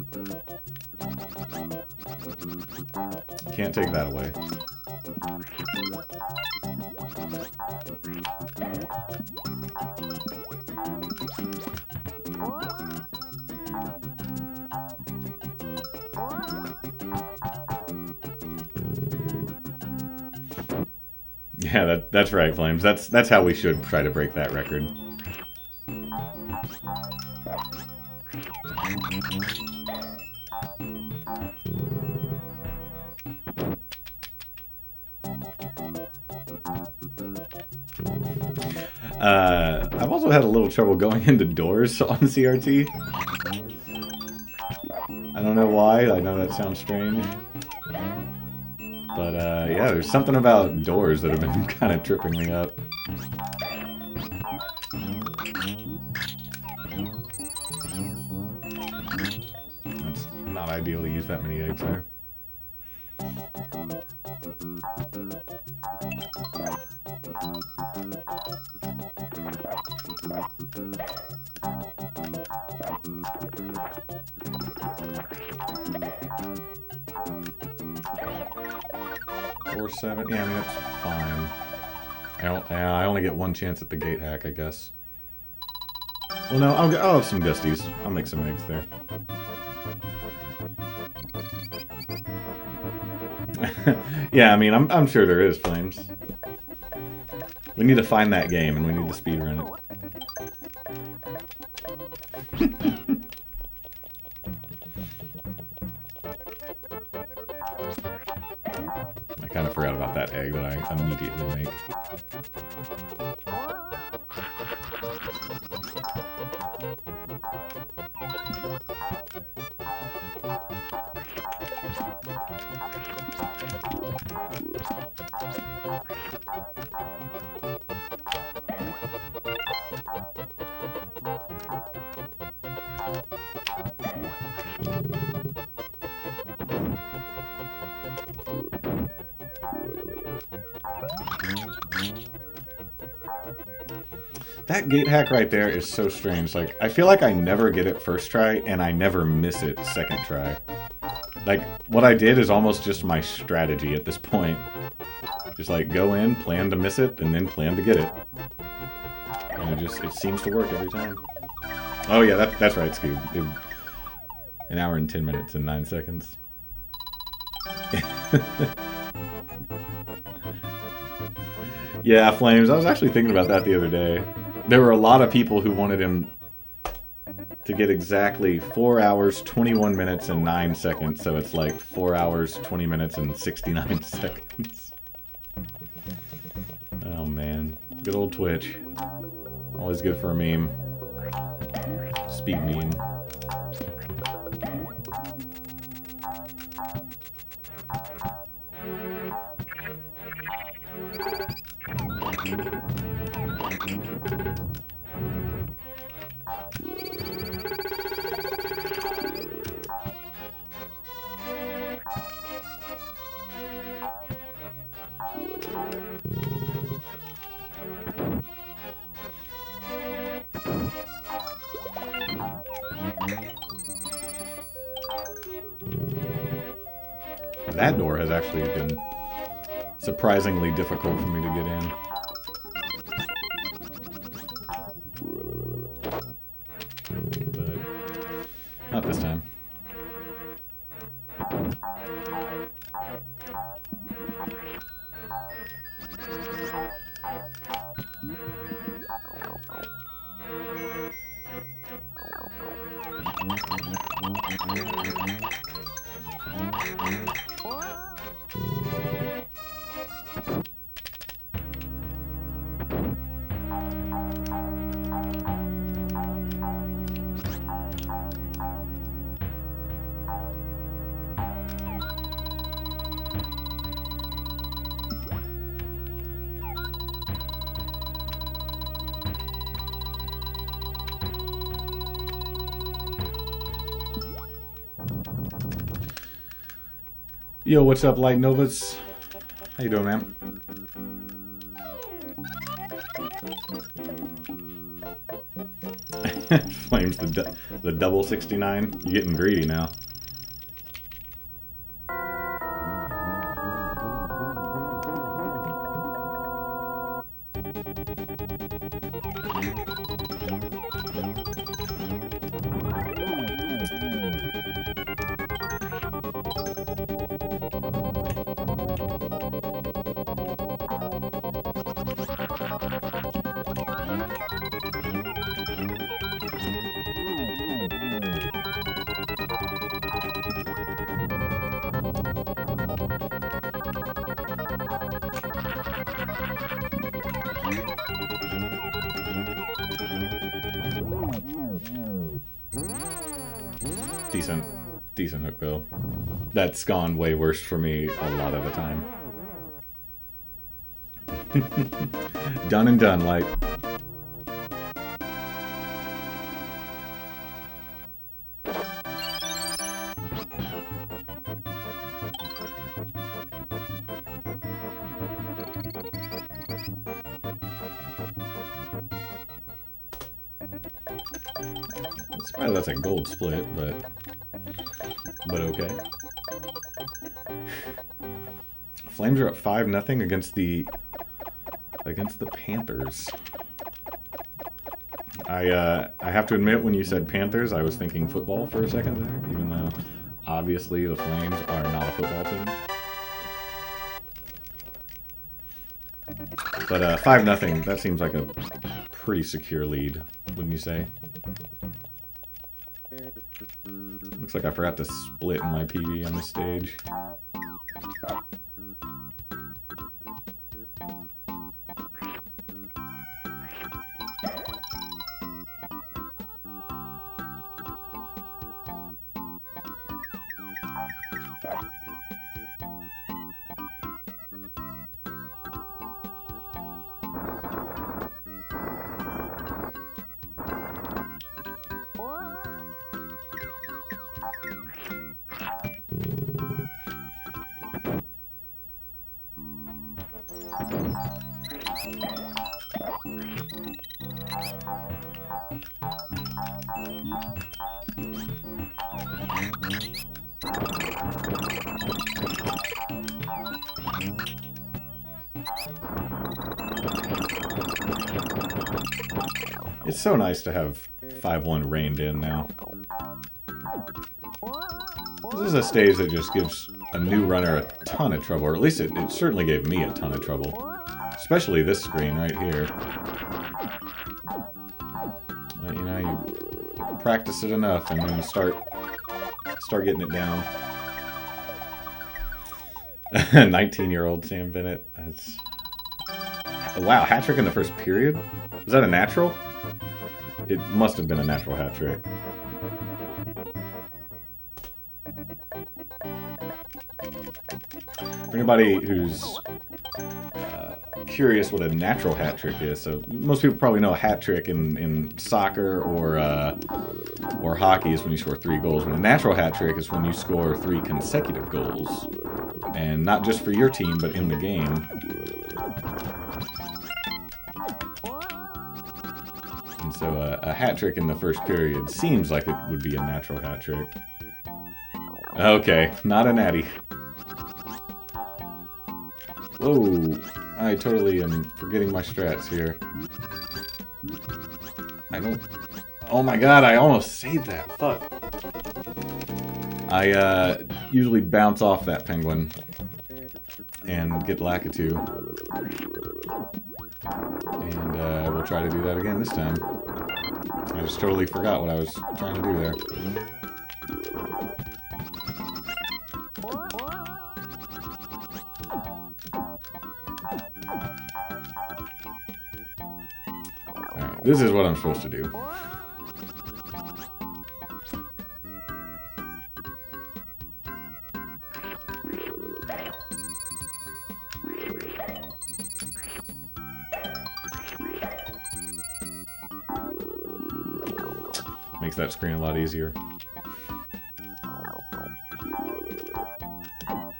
Can't take that away. Yeah, that's right, Flames. That's how we should try to break that record. I've also had a little trouble going into doors on CRT. I don't know why. I know that sounds strange. But, yeah, there's something about doors that have been kind of tripping me up. It's not ideal to use that many eggs there. Or 7. Yeah, I mean, that's fine. I only get one chance at the gate hack, I guess. Well, no, I'll have some gusties. I'll make some eggs there. Yeah, I mean, I'm sure there is, Flames. We need to find that game, and we need to speedrun it. I kind of forgot about that egg that I immediately make. That gate hack right there is so strange. Like, I feel like I never get it first try, and I never miss it second try. Like, what I did is almost just my strategy at this point. Just like, go in, plan to miss it, and then plan to get it. And it seems to work every time. Oh yeah, that's right, Scoob. An hour and 10 minutes and 9 seconds. Yeah, Flames, I was actually thinking about that the other day. There were a lot of people who wanted him to get exactly 4 hours, 21 minutes, and 9 seconds. So it's like 4 hours, 20 minutes, and 69 seconds. Oh, man. Good old Twitch. Always good for a meme. Speed meme. That door has actually been surprisingly difficult for me to get in. But not this time. Yo, what's up, Light Novas? How you doing, man? Flames the double 69. You getting greedy now? Decent hook bill. That's gone way worse for me a lot of the time. Done and done, like. That's a gold split, but okay. Flames are up 5-0 against the Panthers. I have to admit, when you said Panthers, I was thinking football for a second there, even though obviously the Flames are not a football team. But 5-0, that seems like a pretty secure lead, wouldn't you say? Looks like I forgot to split in my PV on this stage. It's so nice to have 5-1 reined in now. This is a stage that just gives a new runner a ton of trouble, or at least it certainly gave me a ton of trouble. Especially this screen right here. You know, you practice it enough and then you start getting it down. 19-year-old Sam Bennett. That's... Wow, hat trick in the first period? Was that a natural? It must have been a natural hat trick. For anybody who's curious what a natural hat trick is, so most people probably know a hat trick in soccer or hockey is when you score 3 goals. But a natural hat trick is when you score 3 consecutive goals, and not just for your team, but in the game. And so a hat trick in the first period seems like it would be a natural hat trick. Okay, not a natty. Oh, I totally am forgetting my strats here. I don't... Oh my god, I almost saved that. Fuck. I usually bounce off that penguin and get Lakitu. And we'll try to do that again this time. I just totally forgot what I was trying to do there. Alright, this is what I'm supposed to do. Makes that screen a lot easier. I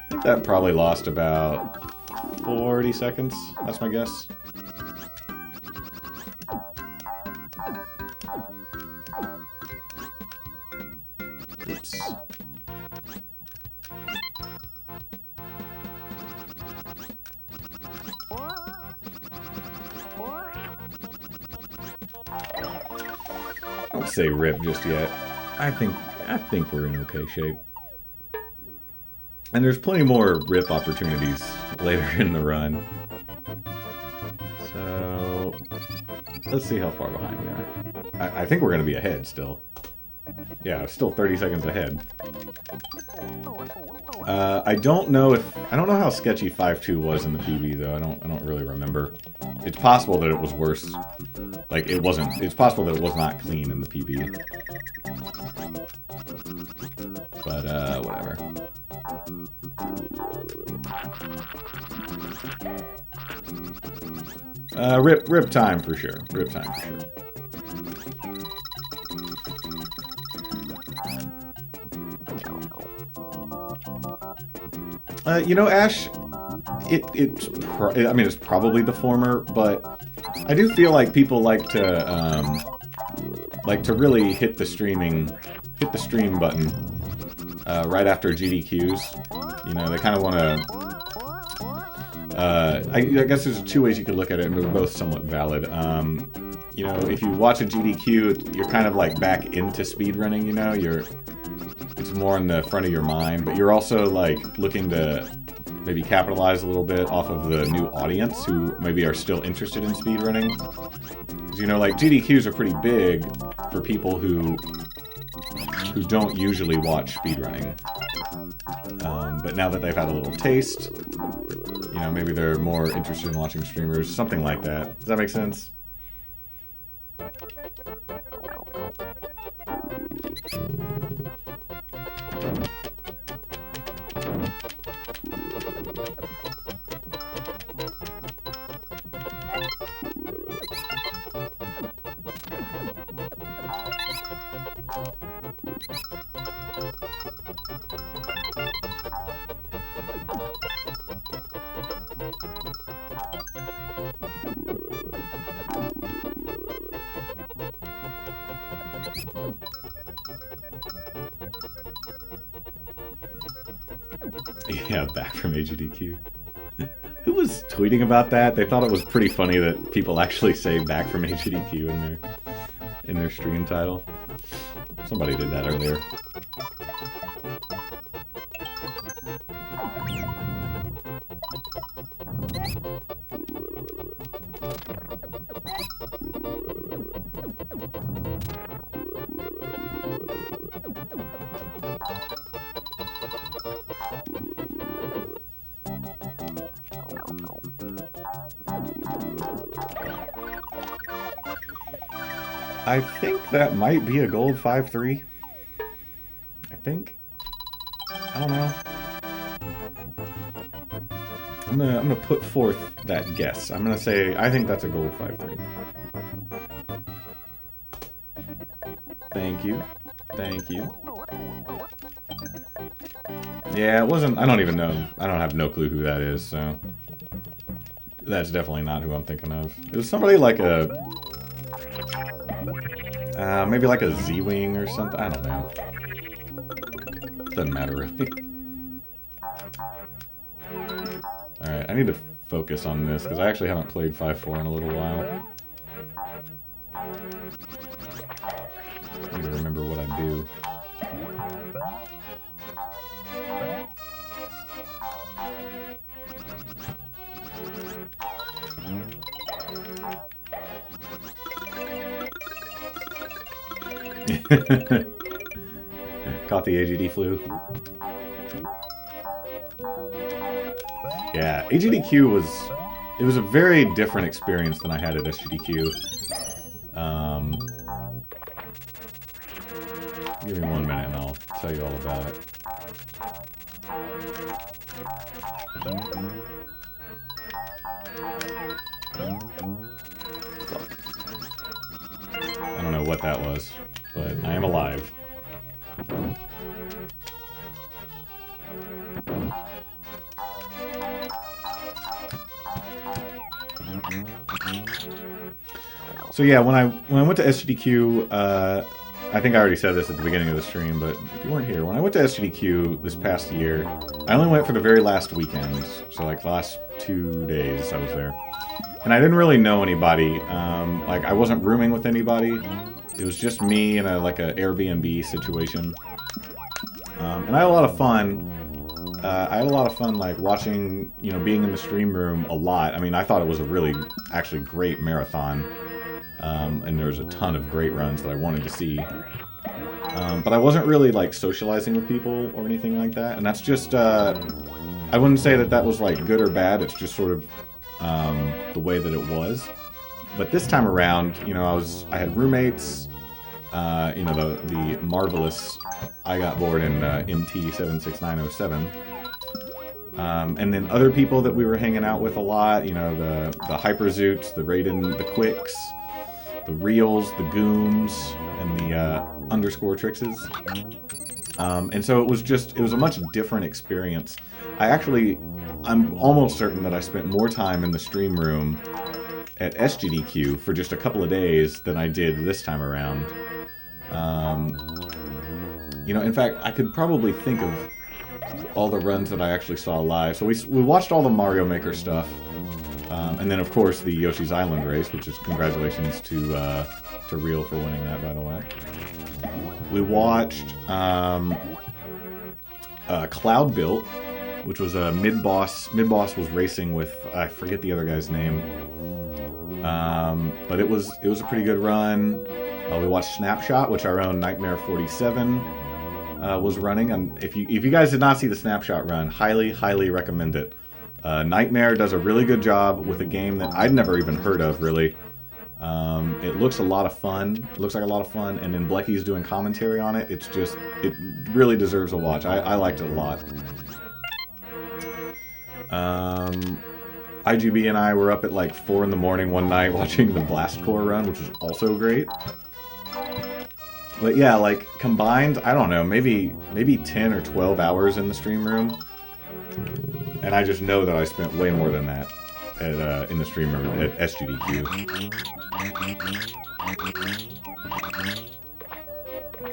think that probably lost about 40 seconds. That's my guess. Oops. Don't say rip just yet. I think we're in okay shape. And there's plenty more rip opportunities later in the run. So let's see how far behind we are. I think we're going to be ahead still. Yeah, still 30 seconds ahead. I don't know how sketchy 5-2 was in the PB though. I don't really remember. It's possible that it was worse. Like it wasn't. It's possible that it was not clean in the PB. But whatever. Rip time for sure. Rip time for sure. You know, Ash, I mean, it's probably the former, but I do feel like people like to really hit the stream button right after GDQs. You know, they kind of want to. I guess there's two ways you could look at it, and they're both somewhat valid. You know, if you watch a GDQ, you're kind of like back into speedrunning. You know, it's more in the front of your mind, but you're also like looking to maybe capitalize a little bit off of the new audience who maybe are still interested in speedrunning. Because, you know, like GDQs are pretty big for people who don't usually watch speedrunning. But now that they've had a little taste, you know, maybe they're more interested in watching streamers, something like that. Does that make sense? Yeah, back from AGDQ. Who was tweeting about that? They thought it was pretty funny that people actually say back from AGDQ in their stream title. Somebody did that earlier. I think that might be a gold 5-3. I think. I don't know. I'm gonna put forth that guess. I'm gonna say I think that's a gold 5-3. Thank you. Thank you. Yeah, it wasn't. I don't even know. I don't have no clue who that is, so that's definitely not who I'm thinking of. It was somebody like a maybe like a Z-Wing or something. I don't know. Doesn't matter really. Alright, Alright, I need to focus on this, because I actually haven't played 5-4 in a little while. I need to remember what I do. Caught the AGD flu. Yeah, AGDQ was a very different experience than I had at SGDQ. Give me 1 minute and I'll tell you all about it. I don't know what that was, but I am alive. So yeah, when I went to SGDQ, I think I already said this at the beginning of the stream, but if you weren't here, when I went to SGDQ this past year, I only went for the very last weekend, so like the last 2 days I was there. And I didn't really know anybody, like I wasn't rooming with anybody, it was just me in like an Airbnb situation. And I had a lot of fun. Like watching, you know, being in the stream room a lot. I mean, I thought it was a really, actually great marathon. And there was a ton of great runs that I wanted to see. But I wasn't really, like, socializing with people or anything like that. And that's just, I wouldn't say that that was, like, good or bad. It's just sort of the way that it was. But this time around, you know, I had roommates. You know, the marvelous I got bored in MT76907. And then other people that we were hanging out with a lot, you know, the Hyperzoots, the Raiden, the Quicks, the Reals, the Gooms, and the underscore Trixes. And so it was a much different experience. I'm almost certain that I spent more time in the stream room at SGDQ for just a couple of days than I did this time around. You know, in fact, I could probably think of all the runs that I actually saw live. So we watched all the Mario Maker stuff. And then, of course, the Yoshi's Island race, which is congratulations to Real for winning that, by the way. We watched Cloud Built, which was a mid-boss. Mid-boss was racing with, I forget the other guy's name. But it was a pretty good run. We watched Snapshot, which our own Nightmare 47 was running. And if you guys did not see the Snapshot run, highly recommend it. Nightmare does a really good job with a game that I'd never even heard of, really. It looks a lot of fun. It looks like a lot of fun, and then Blecky's doing commentary on it. It really deserves a watch. I liked it a lot. IGB and I were up at like 4 in the morning one night watching the Blast Core run, which was also great. But yeah, like combined, I don't know, maybe 10 or 12 hours in the stream room. And I just know that I spent way more than that at, in the stream room at SGDQ.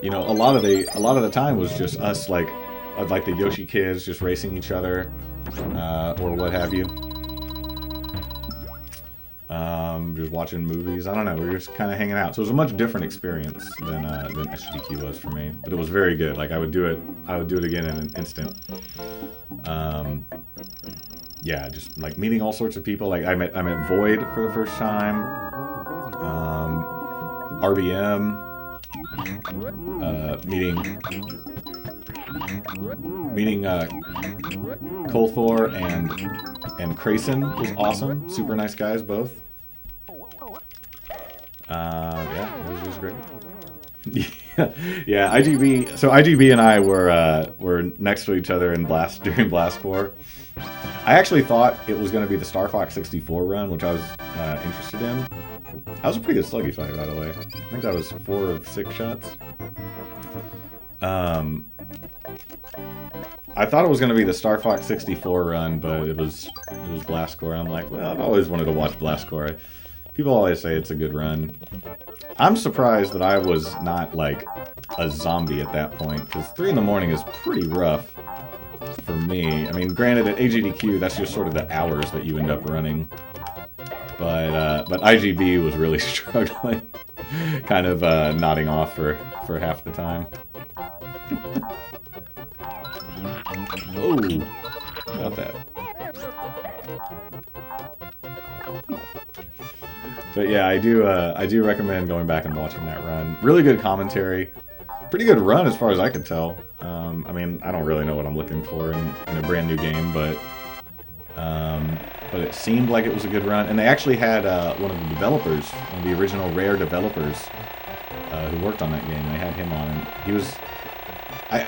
You know, a lot of the time was just us, like the Yoshi kids just racing each other, or what have you. Just watching movies. I don't know. We were just kind of hanging out. So it was a much different experience than SGDQ was for me. But it was very good. Like I would do it again in an instant. Yeah, just like meeting all sorts of people. Like I met Void for the first time. RBM. Meeting Kolthor and Crayson was awesome. Super nice guys both. Yeah, it was just great. Yeah, IGB. So IGB and I were next to each other in during Blast Core. I actually thought it was going to be the Star Fox 64 run, which I was interested in. That was a pretty good sluggy fight, by the way. I think that was 4 of 6 shots. I thought it was going to be the Star Fox 64 run, but it was Blast Core. I'm like, well, I've always wanted to watch Blast Core. People always say it's a good run. I'm surprised that I was not, like, a zombie at that point, because 3 in the morning is pretty rough. for me. I mean, granted, at AGDQ, that's just sort of the hours that you end up running. But IGB was really struggling, kind of nodding off for half the time. Oh, about that. But yeah, I do recommend going back and watching that run. Really good commentary. Pretty good run as far as I could tell. I mean, I don't really know what I'm looking for in a brand new game, but it seemed like it was a good run. And they actually had one of the developers, one of the original Rare developers who worked on that game. They had him on, and he was...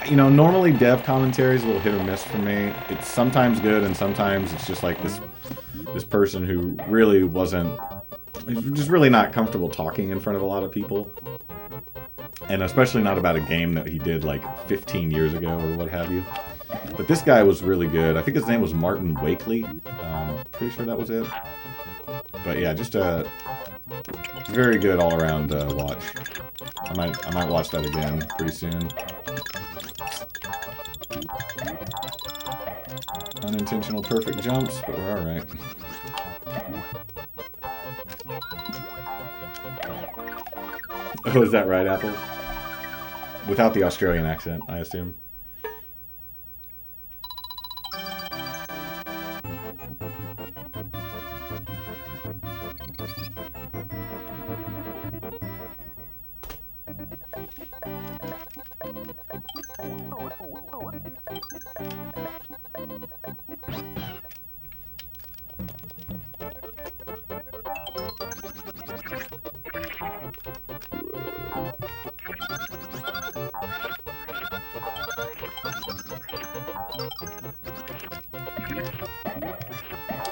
you know, normally dev commentary is a little hit or miss for me. It's sometimes good, and sometimes it's just like this person who really wasn't... He's just really not comfortable talking in front of a lot of people. And especially not about a game that he did like 15 years ago or what have you. But this guy was really good. I think his name was Martin Wakely. Pretty sure that was it. But yeah, just a very good all-around watch. I might watch that again pretty soon. Unintentional perfect jumps, but we're alright. Oh, is that right, Apples? Without the Australian accent, I assume.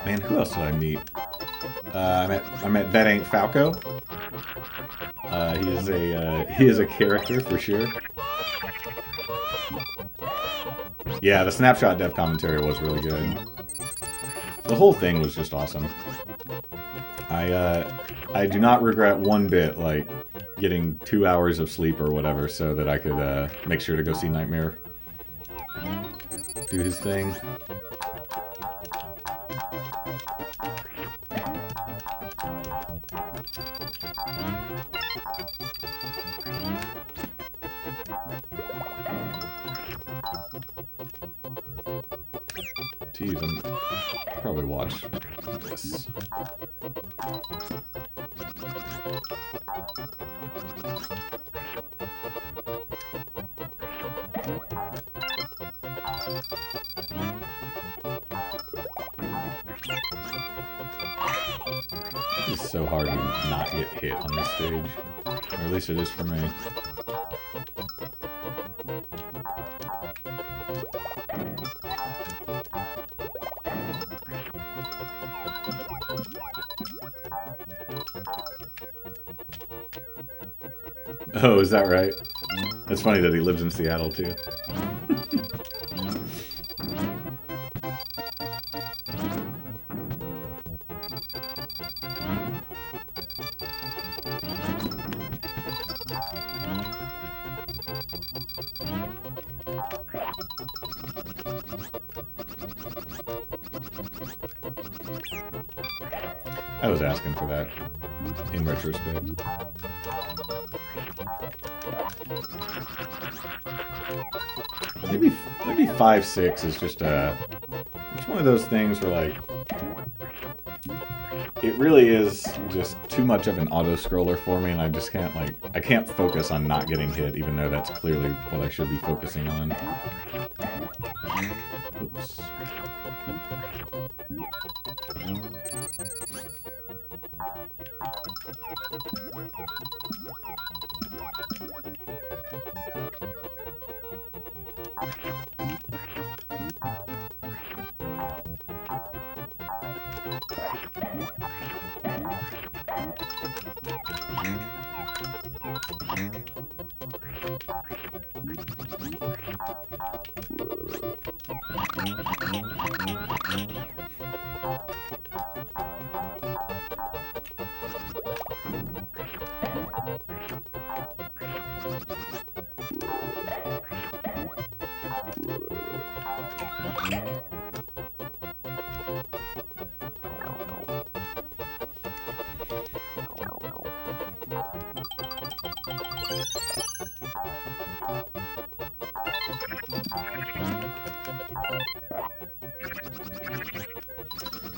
Man, who else did I meet? I met That Ain't Falco. He is a character for sure. Yeah, the snapshot dev commentary was really good. The whole thing was just awesome. I do not regret one bit, like, getting 2 hours of sleep or whatever so that I could make sure to go see Nightmare do his thing. Geez, I'll probably watch this. It's so hard to not get hit on this stage. Or at least it is for me. Oh, is that right? It's funny that he lives in Seattle, too. I was asking for that, in retrospect. Maybe 5-6 is just it's one of those things where, like, it really is just too much of an auto-scroller for me, and I just can't, like, I can't focus on not getting hit, even though that's clearly what I should be focusing on. Oops.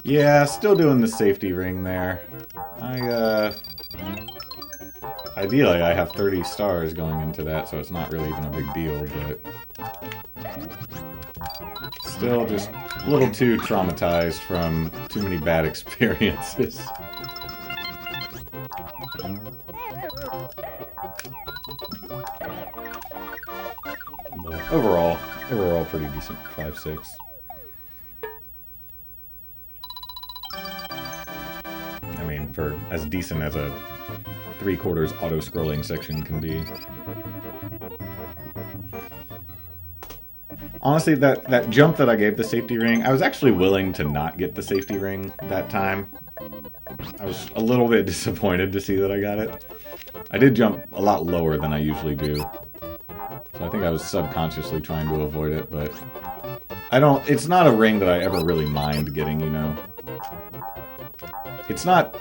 Yeah, still doing the safety ring there. Ideally I have 30 stars going into that, so it's not really even a big deal, but still just a little too traumatized from too many bad experiences. But overall pretty decent, 5-6. I mean, for as decent as a 3/4 auto-scrolling section can be. Honestly, that jump that I gave the safety ring, I was actually willing to not get the safety ring that time. I was a little bit disappointed to see that I got it. I did jump a lot lower than I usually do. So I think I was subconsciously trying to avoid it, but it's not a ring that I ever really mind getting, you know. It's not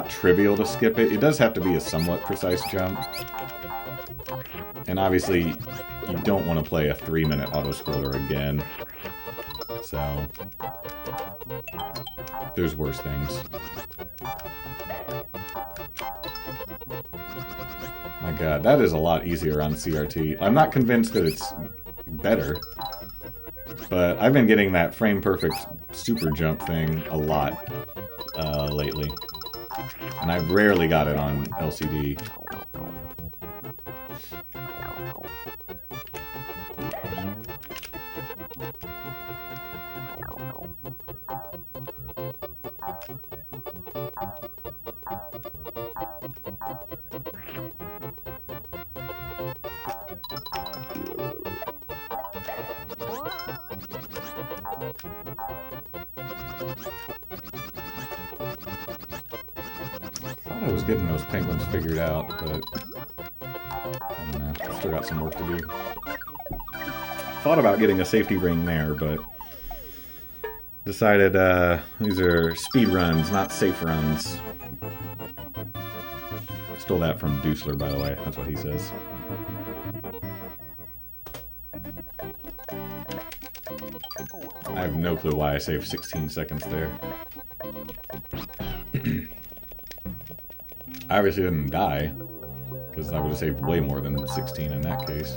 trivial to skip it. It does have to be a somewhat precise jump. And obviously, you don't want to play a 3-minute auto-scroller again. So, there's worse things. My god, that is a lot easier on CRT. I'm not convinced that it's better, but I've been getting that frame-perfect super jump thing a lot lately. And I've rarely got it on LCD. I was getting those penguins figured out, but I don't know, still got some work to do. Thought about getting a safety ring there, but decided these are speed runs, not safe runs. Stole that from Deucler, by the way. That's what he says. I have no clue why I saved 16 seconds there. I obviously didn't die, because I would have saved way more than 16 in that case.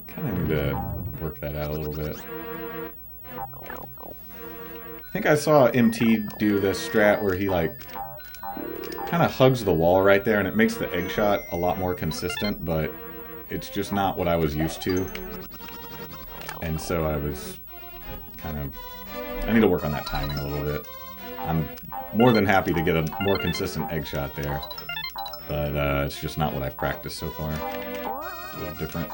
Kind of need to work that out a little bit. I think I saw MT do this strat where he like kind of hugs the wall right there and it makes the egg shot a lot more consistent, but it's just not what I was used to. And so I was kind of... I need to work on that timing a little bit. I'm more than happy to get a more consistent egg shot there, but it's just not what I've practiced so far. It's a little different.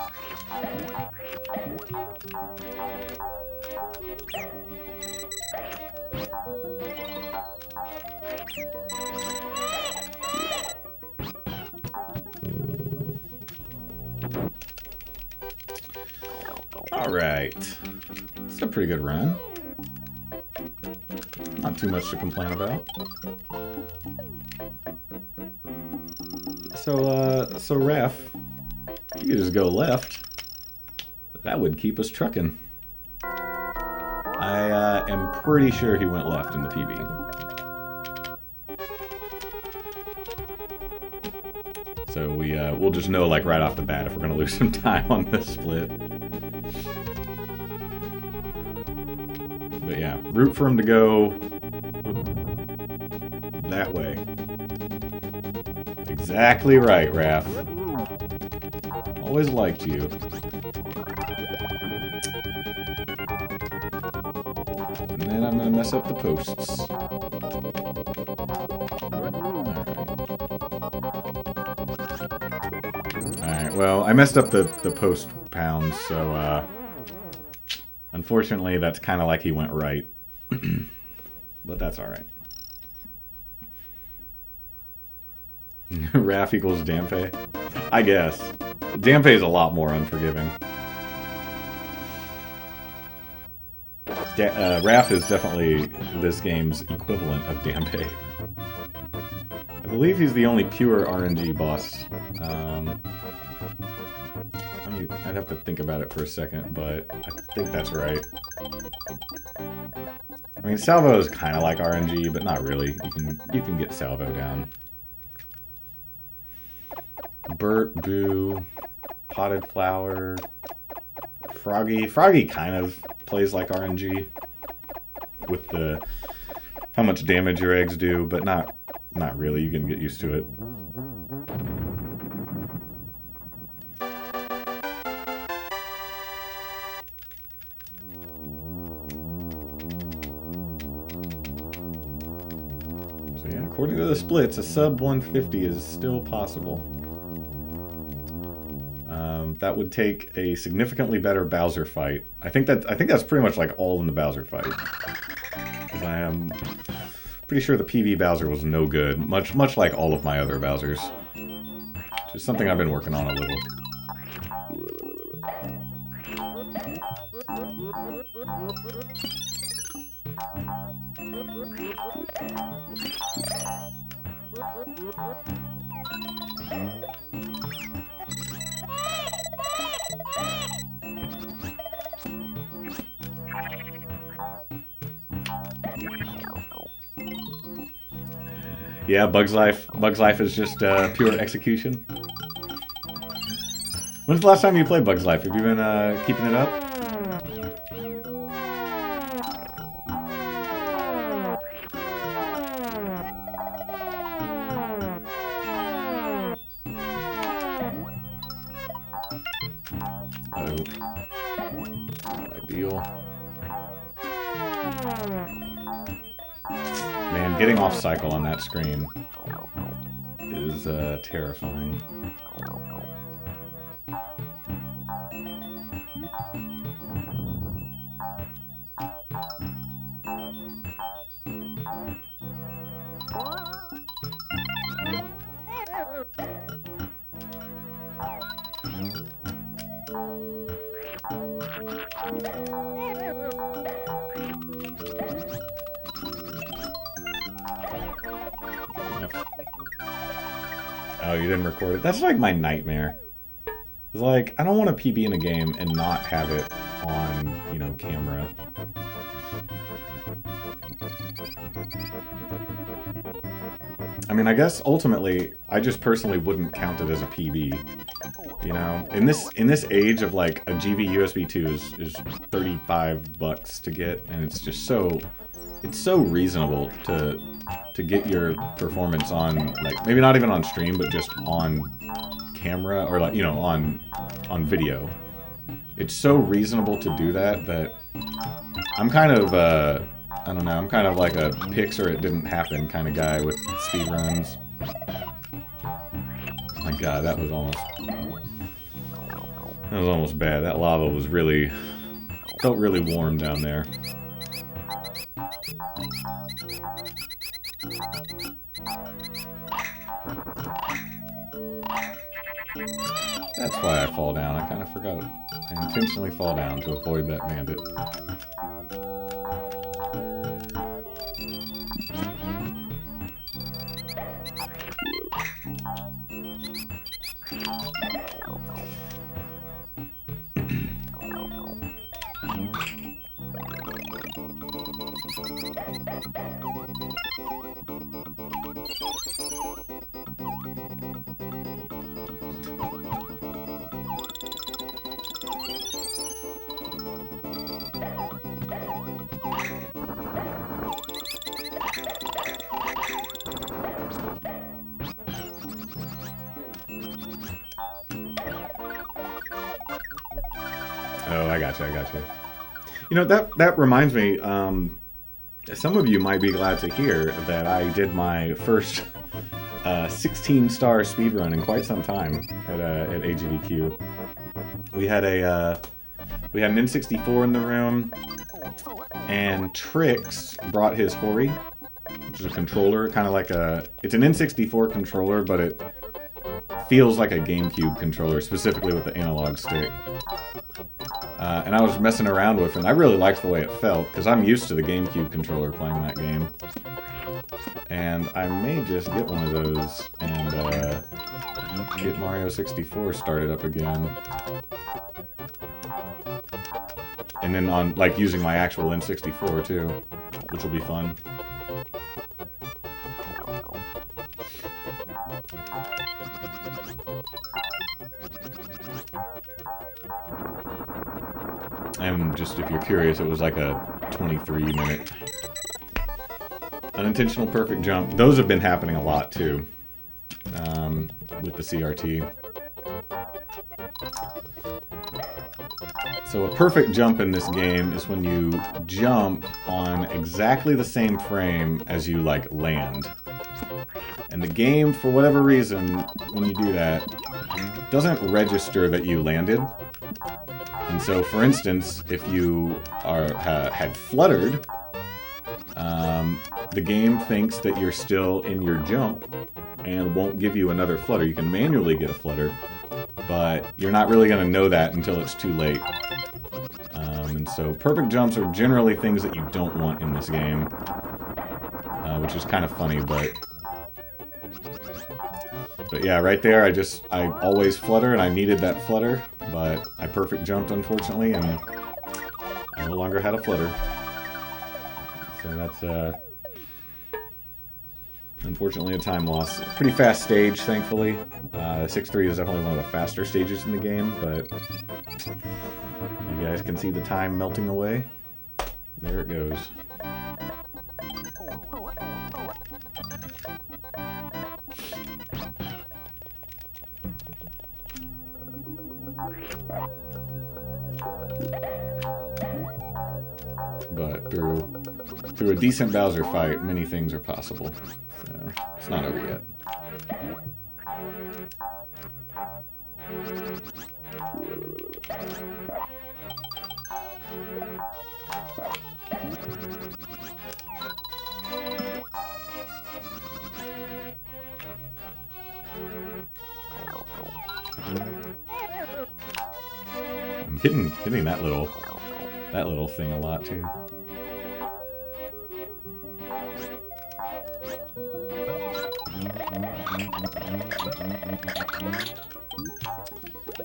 Alright. It's a pretty good run. Not too much to complain about. So Ref, you could just go left. That would keep us trucking. I am pretty sure he went left in the PB. So we'll just know like right off the bat if we're gonna lose some time on this split. But yeah, root for him to go that way. Exactly right, Raph. Always liked you. And then I'm gonna mess up the posts. Alright, well, I messed up the post pounds, so, unfortunately, that's kind of like he went right. But that's alright. Raph equals Dampé? I guess. Dampé is a lot more unforgiving. Raph is definitely this game's equivalent of Dampé. I believe he's the only pure RNG boss. I'd have to think about it for a second, but I think that's right. I mean, Salvo is kind of like RNG, but not really. You can get Salvo down. Burt, Boo, Potted Flower, Froggy. Froggy kind of plays like RNG with the how much damage your eggs do, but not really. You can get used to it. So yeah, according to the splits, a sub 150 is still possible. That would take a significantly better Bowser fight. I think that's pretty much like all in the Bowser fight. Because I am pretty sure the PB Bowser was no good, much like all of my other Bowsers. Just something I've been working on a little. Yeah, Bug's Life is just pure execution. When's the last time you played Bug's Life? Have you been keeping it up? Ideal. Man, getting off cycle on that screen is terrifying. Oh, you didn't record it? That's like my nightmare. It's like, I don't want a PB in a game and not have it on, you know, camera. I mean, I guess ultimately, I just personally wouldn't count it as a PB. You know, in this age of like a GV USB 2 is $35 to get, and it's just so reasonable to get your performance on, like, maybe not even on stream, but just on camera, or like, you know, on video. It's so reasonable to do that I'm kind of I don't know, I'm kind of like a pix or it didn't happen kind of guy with speedruns. My god, that was almost bad. That lava was really, felt really warm down there. That's why I fall down. I kind of forgot. I intentionally fall down to avoid that bandit. Oh, I got you. I got you. You know, that reminds me. Some of you might be glad to hear that I did my first 16-star speedrun in quite some time at AGDQ. We had an N64 in the room, and Trix brought his Hori, which is a controller, kind of like it's an N64 controller, but it feels like a GameCube controller, specifically with the analog stick. And I was messing around with it, and I really liked the way it felt, because I'm used to the GameCube controller playing that game. And I may just get one of those and get Mario 64 started up again. And then on, like, using my actual N64 too, which will be fun. And just, if you're curious, it was like a 23-minute unintentional perfect jump. Those have been happening a lot too, with the CRT. So a perfect jump in this game is when you jump on exactly the same frame as you, like, land. And the game, for whatever reason, when you do that, doesn't register that you landed. And so, for instance, if you had fluttered, the game thinks that you're still in your jump and won't give you another flutter. You can manually get a flutter, but you're not really going to know that until it's too late. And so perfect jumps are generally things that you don't want in this game, which is kind of funny, but yeah, right there, I always flutter, and I needed that flutter, but I perfect jumped, unfortunately, and I no longer had a flutter. So that's, unfortunately, a time loss. Pretty fast stage, thankfully. 6-3 is definitely one of the faster stages in the game, but you guys can see the time melting away. There it goes. But through a decent Bowser fight, many things are possible. So it's not over yet. I'm hitting that little thing a lot too.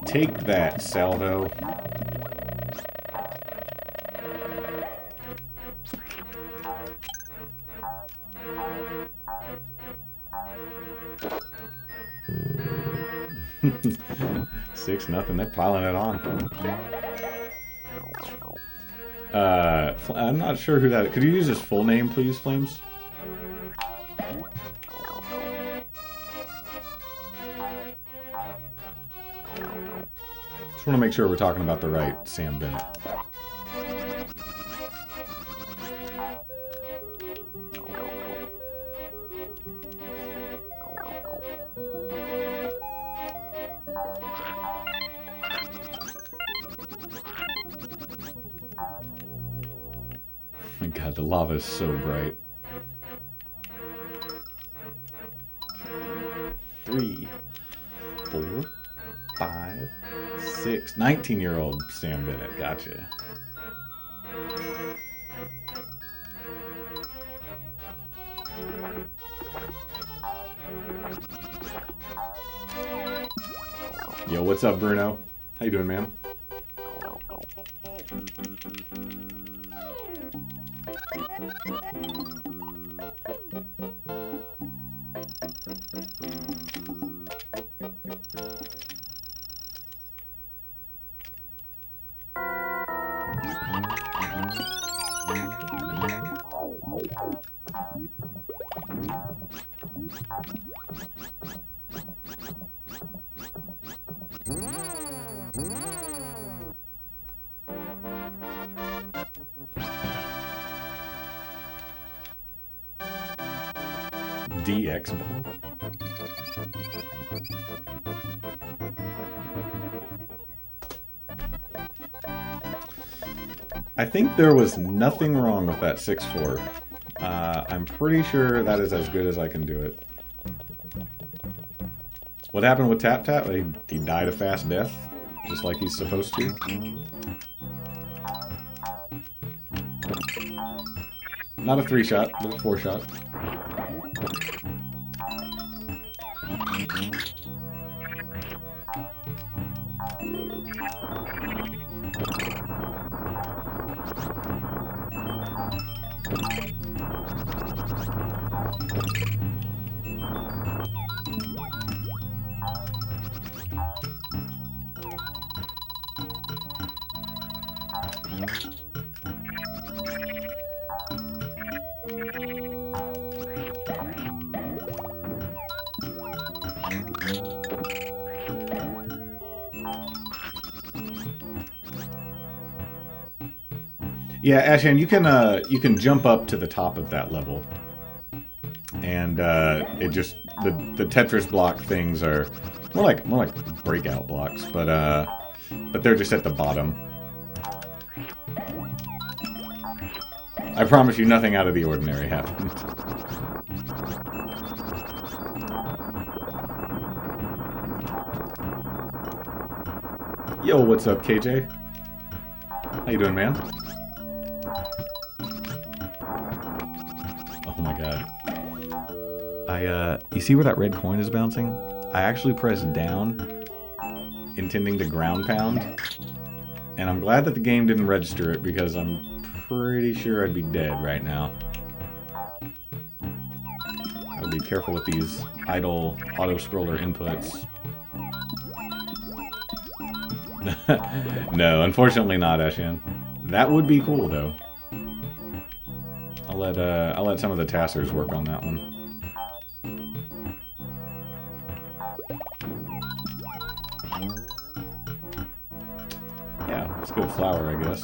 Take that, Salvo. Six nothing. They're piling it on. I'm not sure who that is. Could you use his full name, please, Flames? Just want to make sure we're talking about the right Sam Bennett. My God, the lava is so bright. 3, 4, 5, 6. 19-year-old Sam Bennett. Gotcha. Yo, what's up, Bruno? How you doing, man? DX ball? I think there was nothing wrong with that 6-4. I'm pretty sure that is as good as I can do it. What happened with Tap Tap? He died a fast death, just like he's supposed to. Not a 3-shot, but a 4-shot. Yeah, Ashan, you can jump up to the top of that level, and it just the Tetris block things are more like breakout blocks, but they're just at the bottom. I promise you, nothing out of the ordinary happened. Yo, what's up, KJ? How you doing, man? Oh my god. You see where that red coin is bouncing? I actually pressed down, intending to ground pound, and I'm glad that the game didn't register it because I'm pretty sure I'd be dead right now. I'll be careful with these idle auto-scroller inputs. No, unfortunately not, Eshan. That would be cool, though. I'll let some of the tassers work on that one. Yeah, let's go flower, I guess.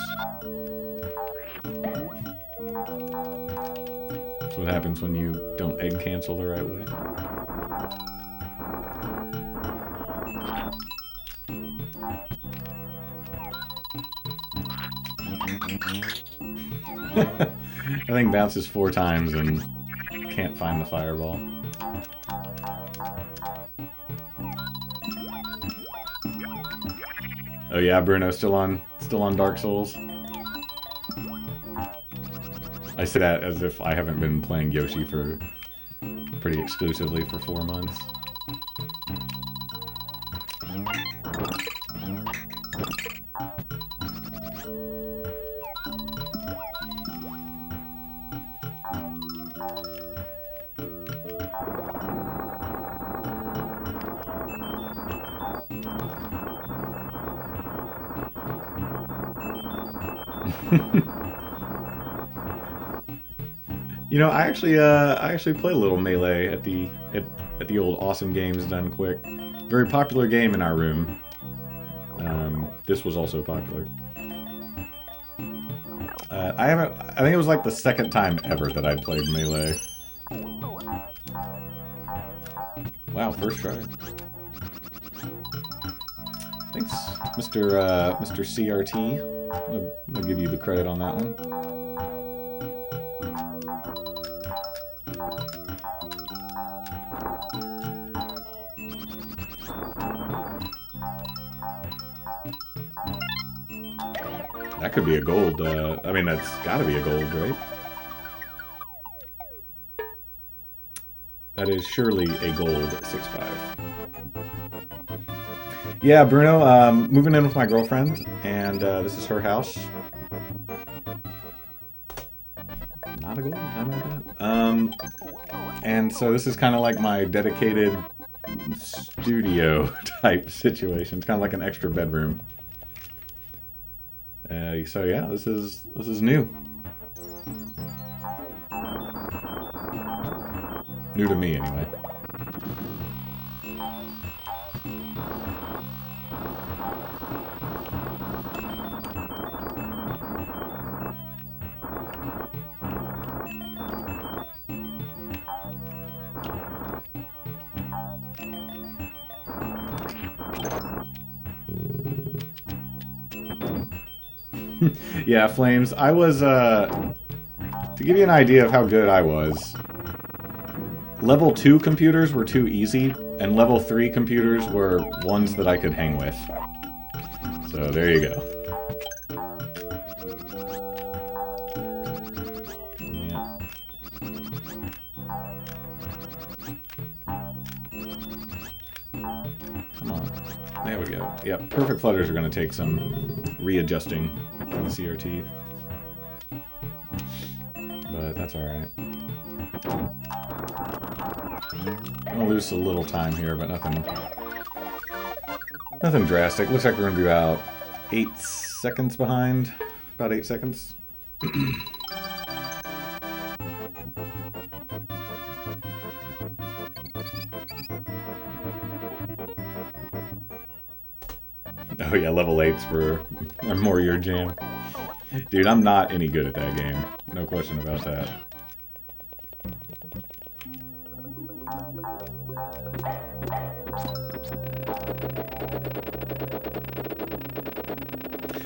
That's what happens when you don't egg cancel the right way. I think bounces 4 times and can't find the fireball. Oh yeah, Bruno, still on Dark Souls. I say that as if I haven't been playing Yoshi for pretty exclusively for 4 months. You know, I actually play a little Melee at the old Awesome Games Done Quick. Very popular game in our room. This was also popular. I think it was like the 2nd time ever that I'd played Melee. Wow, first try. Thanks, Mr. CRT. I'm gonna give you the credit on that one. That could be a gold. I mean, that's gotta be a gold, right? That is surely a gold 6-5. Yeah, Bruno, moving in with my girlfriend, and this is her house. Not a gold, how about that? And so this is kind of like my dedicated studio type situation. It's kind of like an extra bedroom. So yeah, this is new. New to me, anyway. Yeah, Flames. I was, to give you an idea of how good I was, level 2 computers were too easy, and level 3 computers were ones that I could hang with. So there you go. Yeah. Come on. There we go. Yep, perfect flutters are going to take some readjusting from the CRT. But that's alright. I'm gonna lose a little time here, but nothing drastic. Looks like we're gonna be about 8 seconds behind. About 8 seconds. Oh yeah, level 8s are more your jam. Dude, I'm not any good at that game. No question about that.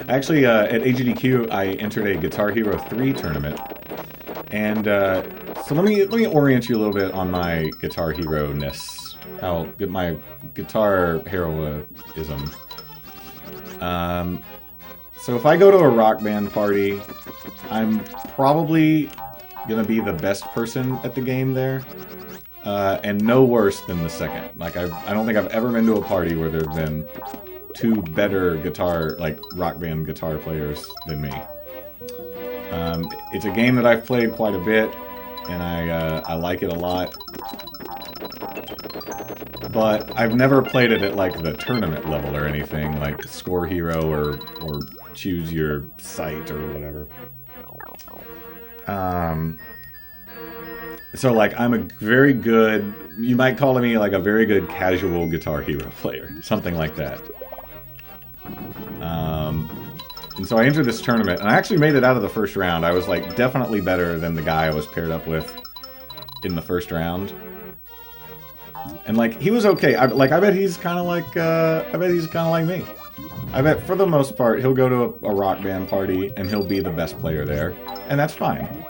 Actually, at AGDQ, I entered a Guitar Hero 3 tournament. And so let me orient you a little bit on my Guitar Hero-ness. How good my guitar heroism. So if I go to a rock band party, I'm probably gonna be the best person at the game there, and no worse than the second. Like I don't think I've ever been to a party where there've been 2 better rock band guitar players than me. It's a game that I've played quite a bit, and I like it a lot. But I've never played it at like the tournament level or anything, like Score Hero or Choose Your Site or whatever. So like I'm a very good, you might call me like a very good casual Guitar Hero player, something like that. And so I entered this tournament, and I actually made it out of the first round. I was like definitely better than the guy I was paired up with in the first round. And like he was okay. I bet he's kind of like me. I bet for the most part he'll go to a rock band party and he'll be the best player there, and that's fine.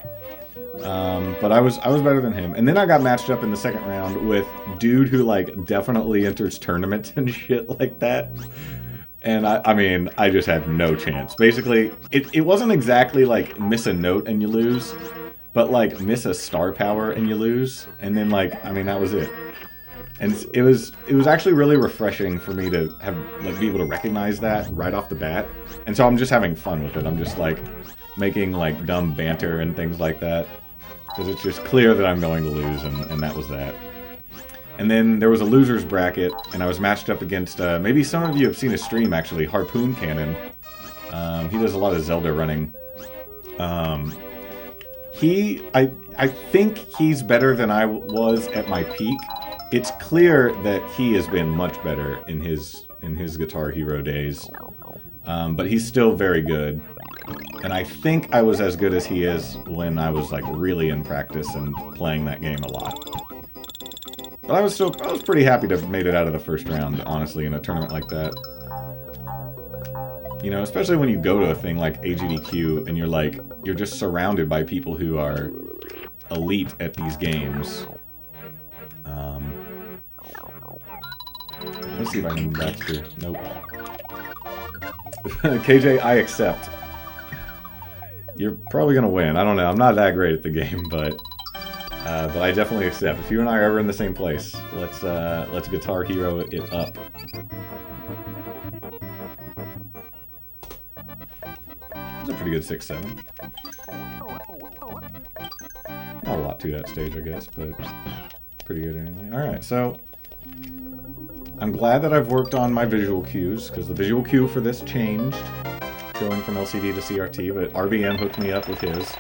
But I was better than him. And then I got matched up in the second round with dude who like definitely enters tournaments and shit like that. And I mean, I just had no chance. Basically, it wasn't exactly like miss a note and you lose, but like miss a star power and you lose. And then like, I mean, that was it. And it was actually really refreshing for me to have like be able to recognize that right off the bat. And so I'm just having fun with it. I'm just like making like dumb banter and things like that. Because it's just clear that I'm going to lose, and that was that. And then there was a loser's bracket, and I was matched up against, maybe some of you have seen his stream, actually, Harpoon Cannon. He does a lot of Zelda running. I think he's better than I was at my peak. It's clear that he has been much better in his Guitar Hero days. But he's still very good. And I think I was as good as he is when I was like really in practice and playing that game a lot. But I was pretty happy to have made it out of the first round, honestly, in a tournament like that. You know, especially when you go to a thing like AGDQ and you're just surrounded by people who are elite at these games. Let's see if I can Baxter. Nope. KJ, I accept. You're probably gonna win. I don't know. I'm not that great at the game, but I definitely accept. If you and I are ever in the same place, let's Guitar Hero it up. That's a pretty good 6-7. Not a lot to that stage, I guess, but pretty good anyway. All right, so I'm glad that I've worked on my visual cues because the visual cue for this changed. Going from LCD to CRT, but RBM hooked me up with his.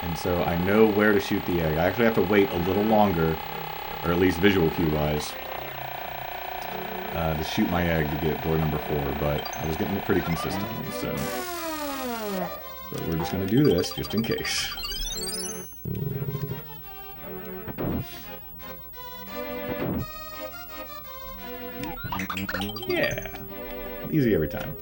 And so I know where to shoot the egg. I actually have to wait a little longer, or at least visual cue-wise, to shoot my egg to get door number 4, but I was getting it pretty consistently, so... But we're just going to do this, just in case. Yeah. Easy every time.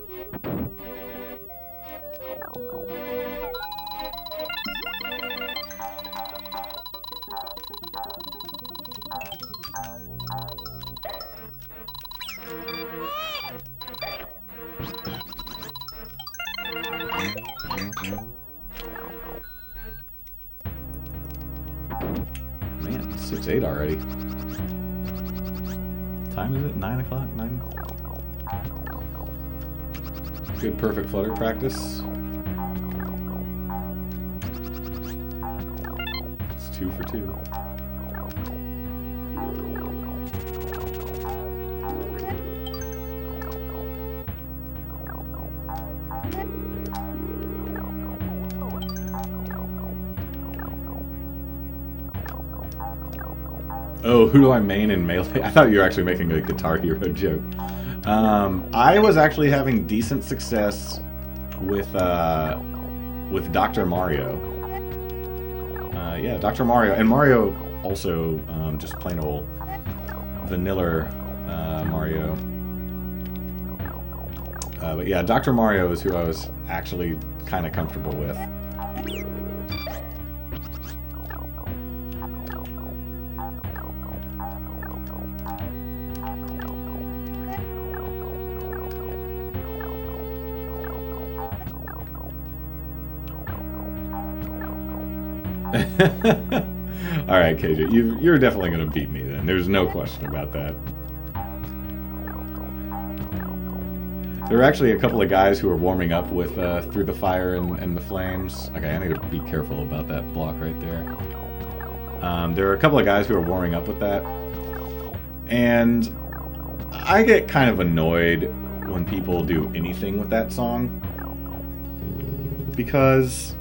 Man, it's 6:08 already. What time is it? 9 o'clock? 9? Good perfect flutter practice. It's 2 for 2. Oh, who do I main in Melee? I thought you were actually making a Guitar Hero joke. I was actually having decent success with Dr. Mario. Yeah, Dr. Mario. And Mario also, just plain old vanilla Mario. But yeah, Dr. Mario is who I was actually kind of comfortable with. Alright, KJ, you're definitely going to beat me then. There's no question about that. There were actually a couple of guys who were warming up with Through the Fire and the Flames. Okay, I need to be careful about that block right there. There were a couple of guys who were warming up with that. And I get kind of annoyed when people do anything with that song. Because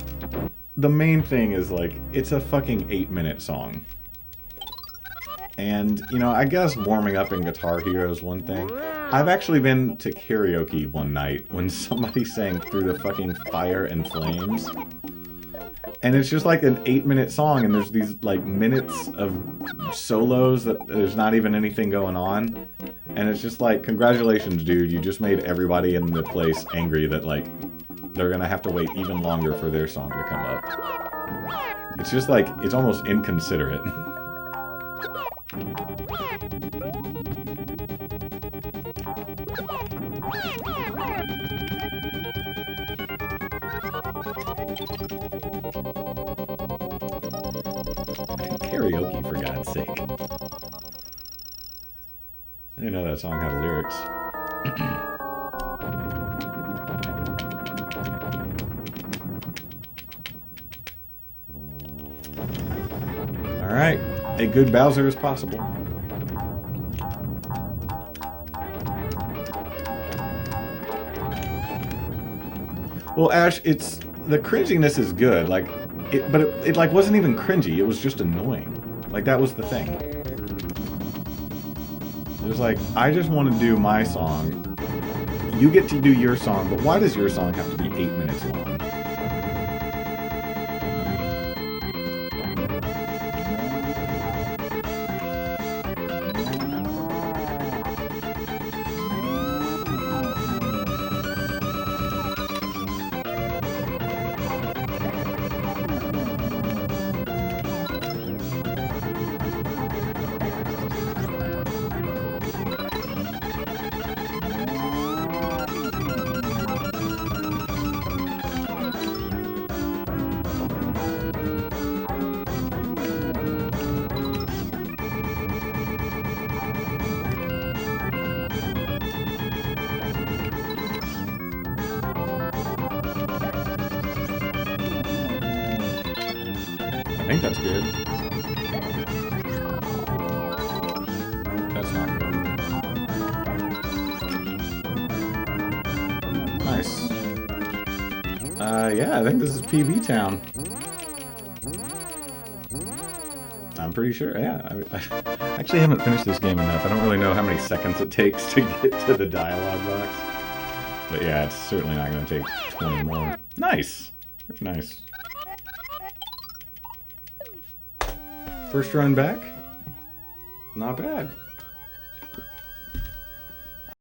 the main thing is, like, it's a fucking 8-minute song. And, you know, I guess warming up in Guitar Hero is one thing. I've actually been to karaoke one night when somebody sang Through the fucking Fire and Flames. And it's just like an 8-minute song, and there's these, like, minutes of solos that there's not even anything going on. And it's just like, congratulations, dude, you just made everybody in the place angry that, like, they're gonna have to wait even longer for their song to come up. It's just like, it's almost inconsiderate. Karaoke, for God's sake. I didn't know that song had lyrics. Alright, a good Bowser is possible. Well, Ash, it's... the cringiness is good, like... but it like, wasn't even cringy, it was just annoying. Like, that was the thing. It was like, I just want to do my song. You get to do your song, but why does your song have to be 8 minutes long? I think that's good. That's not good. Nice. Yeah, I think this is PB Town. I'm pretty sure, yeah. I actually haven't finished this game enough. I don't really know how many seconds it takes to get to the dialogue box. But yeah, it's certainly not going to take 20 more. Nice! Very nice. First run back? Not bad.